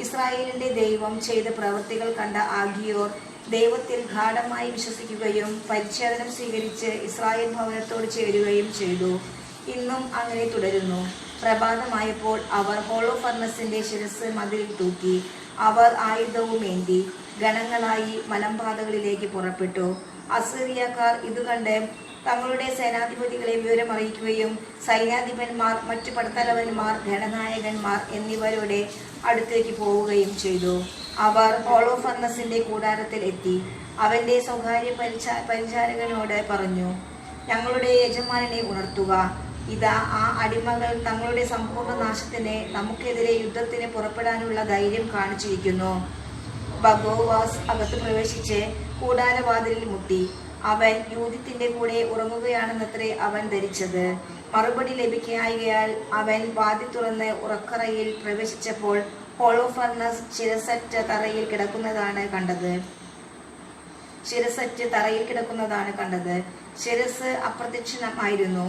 ഇസ്രായേലിന്റെ ദൈവം ചെയ്ത പ്രവൃത്തികൾ കണ്ട ആഗിയോർ ദൈവത്തിൽ ഗാഢമായി വിശ്വസിക്കുകയും പരിച്ഛേദനം സ്വീകരിച്ച് ഇസ്രായേൽ ഭവനത്തോട് ചേരുകയും ചെയ്തു. ഇന്നും അങ്ങനെ തുടരുന്നു. പ്രഭാതമായപ്പോൾ അവർ ഹോളോഫർണസിന്റെ ശിരസ് മതിലിൽ തൂക്കി. അവർ ആയുധവുമേന്തി ഗണങ്ങളായി മലമ്പാതകളിലേക്ക് പുറപ്പെട്ടു. അസീറിയക്കാർ ഇതുകണ്ട് തങ്ങളുടെ സേനാധിപതികളെ വിവരമറിയിക്കുകയും സൈന്യാധിപന്മാർ, മറ്റു പടത്തലവന്മാർ, ഗണനായകന്മാർ എന്നിവരുടെ അടുത്തേക്ക് പോവുകയും ചെയ്തു. അവർ ഹോളോഫർണസിന്റെ കൂടാരത്തിൽ എത്തി. അവന്റെ സ്വകാര്യ പരിചാരകനോട് പറഞ്ഞു, ഞങ്ങളുടെ യജമാനനെ ഉണർത്തുക. ഇതാ ആ അടിമകൾ തങ്ങളുടെ സമ്പൂർണ്ണ നാശത്തിന് നമുക്കെതിരെ യുദ്ധത്തിന് പുറപ്പെടാനുള്ള ധൈര്യം കാണിച്ചിരിക്കുന്നു. ബഗോവാസ് അകത്ത് പ്രവേശിച്ച് കൂടാരവാതിലിൽ മുട്ടി. അവൻ യൂദിത്തിന്റെ കൂടെ ഉറങ്ങുകയാണെന്നത്രേ അവൻ ധരിച്ചത്. മറുപടി ലഭിക്കായകയാൽ അവൻ വാതിൽ തുറന്ന് ഉറക്കറയിൽ പ്രവേശിച്ചപ്പോൾ ഹോളോഫർണസ് ശിരസറ്റ് തറയിൽ കിടക്കുന്നതാണ് കണ്ടത്. ശിരസ് അപ്രത്യക്ഷമായിരുന്നു.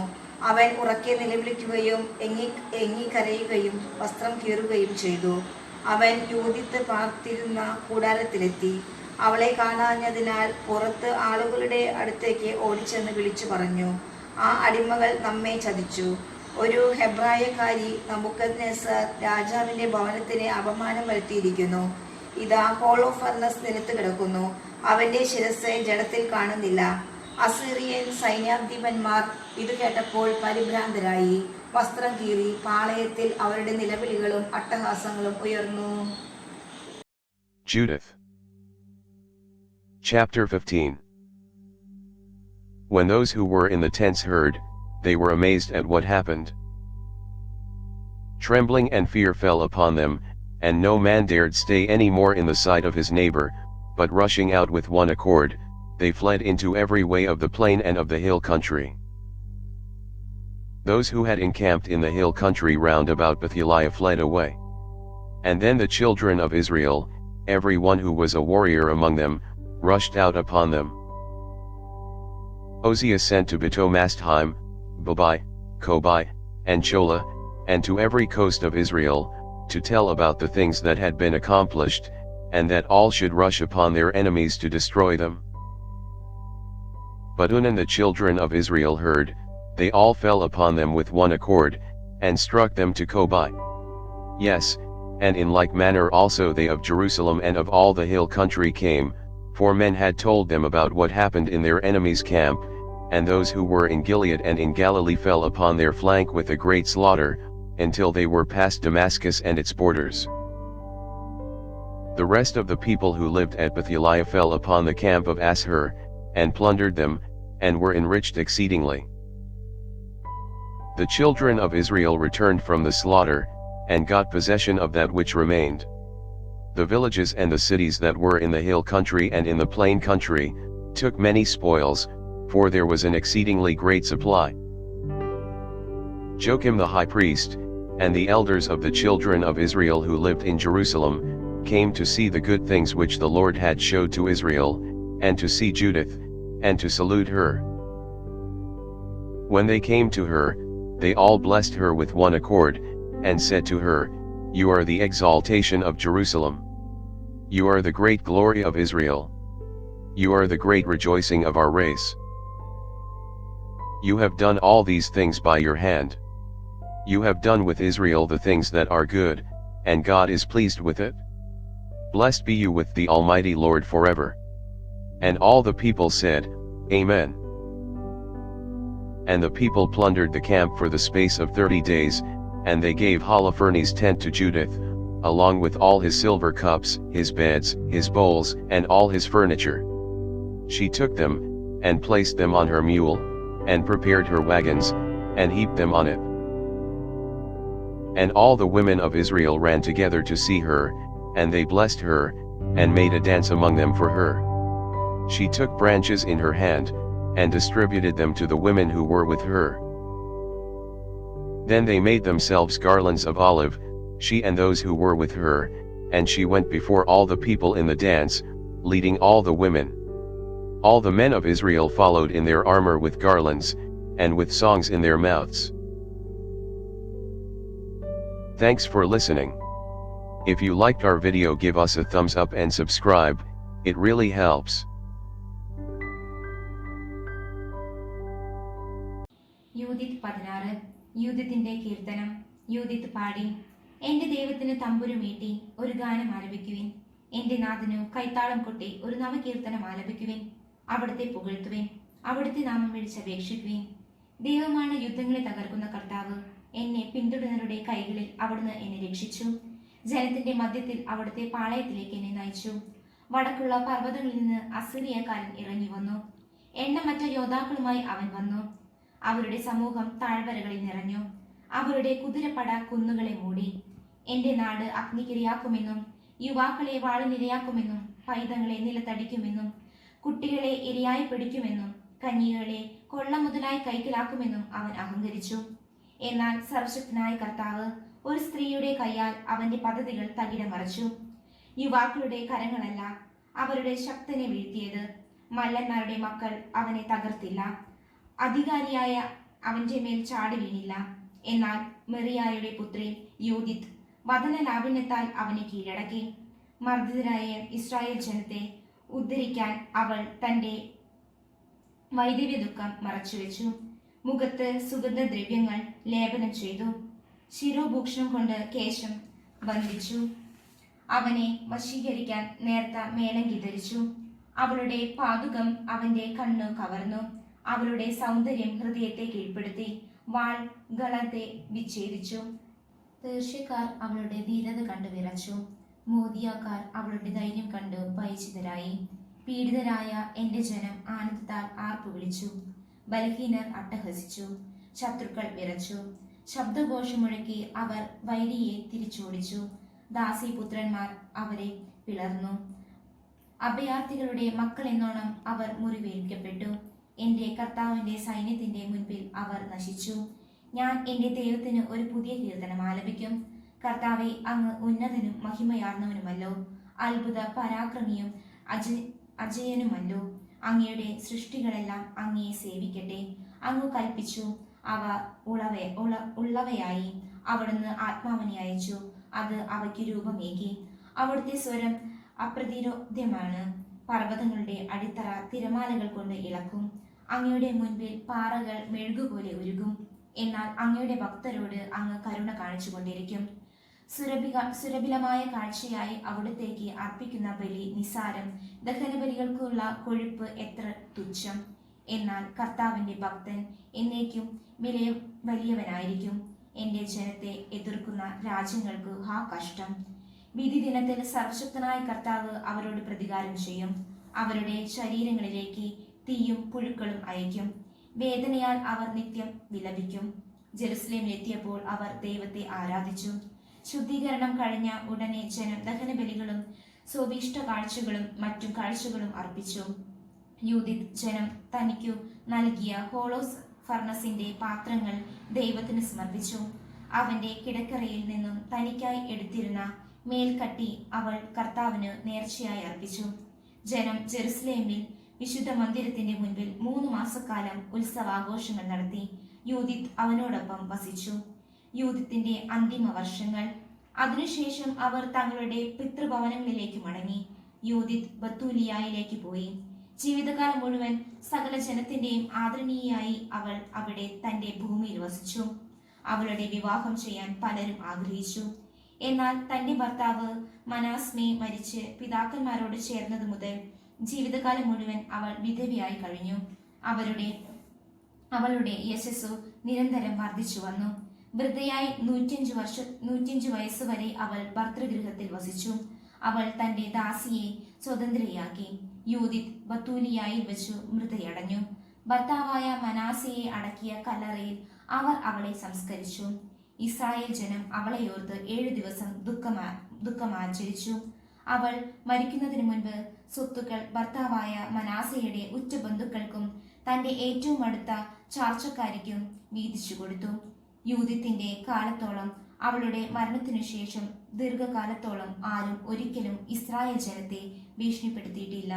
അവൻ ഉറക്കെ നിലവിളിക്കുകയും എങ്ങിക്കരയുകയും വസ്ത്രം കീറുകയും ചെയ്തു. അവൻ യൂദിത്ത് പാർത്തിരുന്ന കൂടാരത്തിലെത്തി. അവളെ കാണാഞ്ഞതിനാൽ പുറത്ത് ആളുകളുടെ അടുത്തേക്ക് ഓടിച്ചെന്ന് വിളിച്ചു പറഞ്ഞു, ആ അടിമകൾ നമ്മെ ചതിച്ചു. ഒരു ഹെബ്രായക്കാരി നബൂഖദ്നേസർ രാജാവിന്റെ ഭവനത്തിന് അപമാനം വരുത്തിയിരിക്കുന്നു. ഇതാ ഹോളോഫർണസ് നിലത്ത് കിടക്കുന്നു. അവന്റെ ശിരസ് ജഡത്തിൽ കാണുന്നില്ല. അസീറിയൻ സൈന്യാധിപന്മാർ ഇത് കേട്ടപ്പോൾ പരിഭ്രാന്തരായി. വസ്ത്രം കീറി പാളയത്തിൽ അവരുടെ നിലവിളികളും അട്ടഹാസങ്ങളും ഉയർന്നു. Judith. Chapter 15. When those who were in the tents heard, they were amazed at what happened. Trembling and fear fell upon them, and no man dared stay any more in the sight of his neighbor, but rushing out with one accord, they fled into every way of the plain and of the hill country. Those who had encamped in the hill country round about Betheliah fled away. And then the children of Israel, every one who was a warrior among them, rushed out upon them. Hosea sent to Betomasthaim, Babai, Kobai, and Chola, and to every coast of Israel, to tell about the things that had been accomplished, and that all should rush upon their enemies to destroy them. But when the children of Israel heard, they all fell upon them with one accord, and struck them to Kobai. Yes, and in like manner also they of Jerusalem and of all the hill country came, for men had told them about what happened in their enemies' camp, and those who were in Gilead and in Galilee fell upon their flank with a great slaughter, until they were past Damascus and its borders. The rest of the people who lived at Betheliah fell upon the camp of Ashur, and plundered them, and were enriched exceedingly. The children of Israel returned from the slaughter, and got possession of that which remained. The villages and the cities that were in the hill country and in the plain country, took many spoils, for there was an exceedingly great supply. Joachim the high priest, and the elders of the children of Israel who lived in Jerusalem, came to see the good things which the Lord had showed to Israel, and to see Judith, and to salute her. When they came to her, they all blessed her with one accord, and said to her, You are the exaltation of Jerusalem. You are the great glory of Israel. You are the great rejoicing of our race. You have done all these things by your hand. You have done with Israel the things that are good, and God is pleased with it. Blessed be you with the Almighty Lord forever. And all the people said, Amen. And the people plundered the camp for the space of 30 days, and they gave Holofernes' tent to Judith, along with all his silver cups, his beds, his bowls, and all his furniture. She took them, and placed them on her mule, and prepared her wagons, and heaped them on it. And all the women of Israel ran together to see her, and they blessed her, and made a dance among them for her. She took branches in her hand, and distributed them to the women who were with her. Then they made themselves garlands of olive, she and those who were with her, and she went before all the people in the dance, leading all the women. All the men of Israel followed in their armor with garlands, and with songs in their mouths. Thanks for listening. If you liked our video, give us a thumbs up and subscribe, it really helps. യൂദിത്ത് 16. യൂദിത്തിന്റെ കീർത്തനം. യൂദിത്ത് പാടി. എന്റെ ദൈവത്തിന് തമ്പുരുമീട്ടി ഒരു ഗാനം ആലപിക്കുവിൻ. എന്റെ നാഥനു കൈത്താളം കൊട്ടി ഒരു നവകീർത്തനം ആലപിക്കുവിൻ. അവിടുത്തെ പുകഴ്ത്തുവിൻ, അവിടുത്തെ നാമം വിളിച്ചപേക്ഷിക്കുവിൻ. ദൈവമാണ് യുദ്ധങ്ങളെ തകർക്കുന്ന കർത്താവ്. എന്നെ പിന്തുടരുന്നവരുടെ കൈകളിൽ അവിടുന്ന് എന്നെ രക്ഷിച്ചു. ജനത്തിന്റെ മധ്യത്തിൽ അവിടുത്തെ പാളയത്തിലേക്ക് എന്നെ നയിച്ചു. വടക്കുള്ള പർവ്വതങ്ങളിൽ നിന്ന് അസീറിയക്കാരൻ ഇറങ്ങി വന്നു. എണ്ണമറ്റ യോദ്ധാക്കളുമായി അവൻ വന്നു. അവരുടെ സമൂഹം താഴ്വരകളിൽ നിറഞ്ഞു. അവരുടെ കുതിരപ്പട കുന്നുകളെ മൂടി. എന്റെ നാട് അഗ്നിക്കിരയാക്കുമെന്നും യുവാക്കളെ വാളിനിരയാക്കുമെന്നും പൈതങ്ങളെ നിലത്തടിക്കുമെന്നും കുട്ടികളെ ഇരയായി പിടിക്കുമെന്നും കന്യകളെ കൊള്ള മുതലായി കൈക്കലാക്കുമെന്നും അവൻ അഹങ്കരിച്ചു. എന്നാൽ സർവശക്തനായ കർത്താവ് ഒരു സ്ത്രീയുടെ കൈയാൽ അവന്റെ പദ്ധതികൾ തകിടമറിച്ചു. യുവാക്കളുടെ കരങ്ങളല്ല അവരുടെ ശക്തനെ വീഴ്ത്തിയത്. മല്ലന്മാരുടെ മക്കൾ അവനെ തകർത്തില്ല. അധികാരിയായ അവന്റെ മേൽ ചാടി വീണില്ല. എന്നാൽ മെറിയായുടെ പുത്രി യൂദിത്ത് വദന ലാവണ്യത്താൽ അവനെ കീഴടക്കി. മർദ്ദിതരായ ഇസ്രായേൽ ജനത്തെ ഉദ്ധരിക്കാൻ അവൾ തന്റെ വൈദവ്യ ദുഃഖം മറച്ചുവെച്ചു. മുഖത്ത് സുഗന്ധദ്രവ്യങ്ങൾ ലേപനം ചെയ്തു. ശിരോഭൂഷണം കൊണ്ട് കേശം ബന്ധിച്ചു. അവനെ വശീകരിക്കാൻ നേർത്ത മേലങ്കി ധരിച്ചു. അവളുടെ പാതുകം അവന്റെ കണ്ണു കവർന്നു. അവളുടെ സൗന്ദര്യം ഹൃദയത്തെ കീഴ്പ്പെടുത്തി. വാൾ ഗളത്തെ വിച്ഛേദിച്ചു. പേർഷ്യക്കാർ അവളുടെ ധീരത കണ്ടു വിറച്ചു. മോദിയാക്കാർ അവളുടെ ധൈര്യം കണ്ടു ഭയചിതരായി. പീഡിതരായ എന്റെ ജനം ആനന്ദത്താൽ ആർപ്പു വിളിച്ചു. ബലഹീനർ അട്ടഹസിച്ചു. ശത്രുക്കൾ വിറച്ചു. ശബ്ദഘോഷം മുഴക്കി അവർ വൈരിയെ തിരിച്ചോടിച്ചു. ദാസീപുത്രന്മാർ അവരെ പിളർന്നു. അഭയാർത്ഥികളുടെ മക്കൾ എന്നോണം അവർ മുറിവേൽക്കപ്പെട്ടു. എന്റെ കർത്താവിന്റെ സൈന്യത്തിന്റെ മുൻപിൽ അവർ നശിച്ചു. ഞാൻ എന്റെ ദൈവത്തിന് ഒരു പുതിയ കീർത്തനം ആലപിക്കും. കർത്താവെ, അങ്ങ് ഉന്നതനും മഹിമയാർന്നവനുമല്ലോ. അത്ഭുത പരാക്രമിയും അജയനുമല്ലോ. അങ്ങയുടെ സൃഷ്ടികളെല്ലാം അങ്ങയെ സേവിക്കട്ടെ. അങ്ങ് കൽപ്പിച്ചു, അവ ഉള്ളവയായി. അവിടുന്ന് ആത്മാവിനെ അയച്ചു, അത് അവയ്ക്ക് രൂപമേകി. അവിടുത്തെ സ്വരം അപ്രതിരോധ്യമാണ്. പർവ്വതങ്ങളുടെ അടിത്തറ തിരമാലകൾ കൊണ്ട് ഇളക്കും. അങ്ങയുടെ മുൻപിൽ പാറകൾ മെഴുകുപോലെ ഉരുകും. എന്നാൽ അങ്ങയുടെ ഭക്തരോട് അങ്ങ് കരുണ കാണിച്ചുകൊണ്ടിരിക്കും. സുരഭിലമായ കാഴ്ചയായി അവിടത്തേക്ക് അർപ്പിക്കുന്ന ബലി നിസാരം. ദഹനബലികൾക്കുള്ള കൊഴുപ്പ് എത്ര തുച്ഛം. എന്നാൽ കർത്താവിന്റെ ഭക്തൻ എന്നേക്കും വലിയവനായിരിക്കും. എന്റെ ജനത്തെ എതിർക്കുന്ന രാജ്യങ്ങൾക്ക് ഹാ കഷ്ടം. വിധി ദിനത്തിൽ സർവശക്തനായ കർത്താവ് അവരോട് പ്രതികാരം ചെയ്യും. അവരുടെ ശരീരങ്ങളിലേക്ക് തീയും പുഴുക്കളും അയക്കും. വേദനയാൽ അവർ നിത്യം വിലപിക്കും. ജെറുസലേമിലെത്തിയപ്പോൾ അവർ ദൈവത്തെ ആരാധിച്ചു. ശുദ്ധീകരണം കഴിഞ്ഞ ഉടനെ ജനം ദഹനബലികളും സ്വഭീഷ്ട കാഴ്ചകളും മറ്റും കാഴ്ചകളും അർപ്പിച്ചു. യൂദിത്ത് ജനം തനിക്കു നൽകിയ ഹോളോസ് ഫർണസിന്റെ പാത്രങ്ങൾ ദൈവത്തിന് സമർപ്പിച്ചു. അവന്റെ കിടക്കറയിൽ നിന്നും തനിക്കായി എടുത്തിരുന്ന മേൽക്കട്ടി അവൾ കർത്താവിന് നേർച്ചയായി അർപ്പിച്ചു. ജനം ജെറുസലേമിൽ വിശുദ്ധ മന്ദിരത്തിന്റെ മുൻപിൽ 3 മാസക്കാലം ഉത്സവാഘോഷങ്ങൾ നടത്തി. യൂദിത്ത് അവനോടൊപ്പം വസിച്ചു. യൂദിത്തിന്റെ അന്തിമ വർഷങ്ങൾ. അതിനുശേഷം അവർ തങ്ങളുടെ പിതൃഭവനങ്ങളിലേക്ക് മടങ്ങി. യൂദിത്ത് ബത്തൂലിയായിലേക്ക് പോയി. ജീവിതകാലം മുഴുവൻ സകല ജനത്തിന്റെയും ആദരണീയായി അവൾ അവിടെ തന്റെ ഭൂമിയിൽ വസിച്ചു. അവളുടെ വിവാഹം ചെയ്യാൻ പലരും ആഗ്രഹിച്ചു. എന്നാൽ തന്റെ ഭർത്താവ് മനാസ്മെ മരിച്ച് പിതാക്കന്മാരോട് ചേർന്നത് മുതൽ ജീവിതകാലം മുഴുവൻ അവൾ വിധവയായി കഴിഞ്ഞു. അവളുടെ യശസ്സു നിരന്തരം വർദ്ധിച്ചു വന്നു. വൃദ്ധയായി 105 വയസ്സുവരെ അവൾ ഭർതൃഗൃഹത്തിൽ വസിച്ചു. അവൾ തന്റെ ദാസിയെ സ്വതന്ത്രയാക്കി. യൂദിത്ത് ബത്തൂലിയായിൽ വെച്ചു മൃതയടഞ്ഞു. ഭർത്താവായ മനാസയെ അടക്കിയ കല്ലറയിൽ അവർ അവളെ സംസ്കരിച്ചു. ഇസ്രായേൽ ജനം അവളെയോർത്ത് 7 ദിവസം ദുഃഖം ആചരിച്ചു. അവൾ മരിക്കുന്നതിനു മുൻപ് സ്വത്തുക്കൾ ഭർത്താവായ മനാസയുടെ ഉറ്റ ബന്ധുക്കൾക്കും തന്റെ ഏറ്റവും അടുത്ത ചാർച്ചക്കാരിക്കും വീതിച്ചു കൊടുത്തു. യൂദിത്തിന്റെ കാലത്തോളം, അവളുടെ മരണത്തിനു ശേഷം ദീർഘകാലത്തോളം ആരും ഒരിക്കലും ഇസ്രായേൽ ജനത്തെ ഭീഷണിപ്പെടുത്തിയിട്ടില്ല.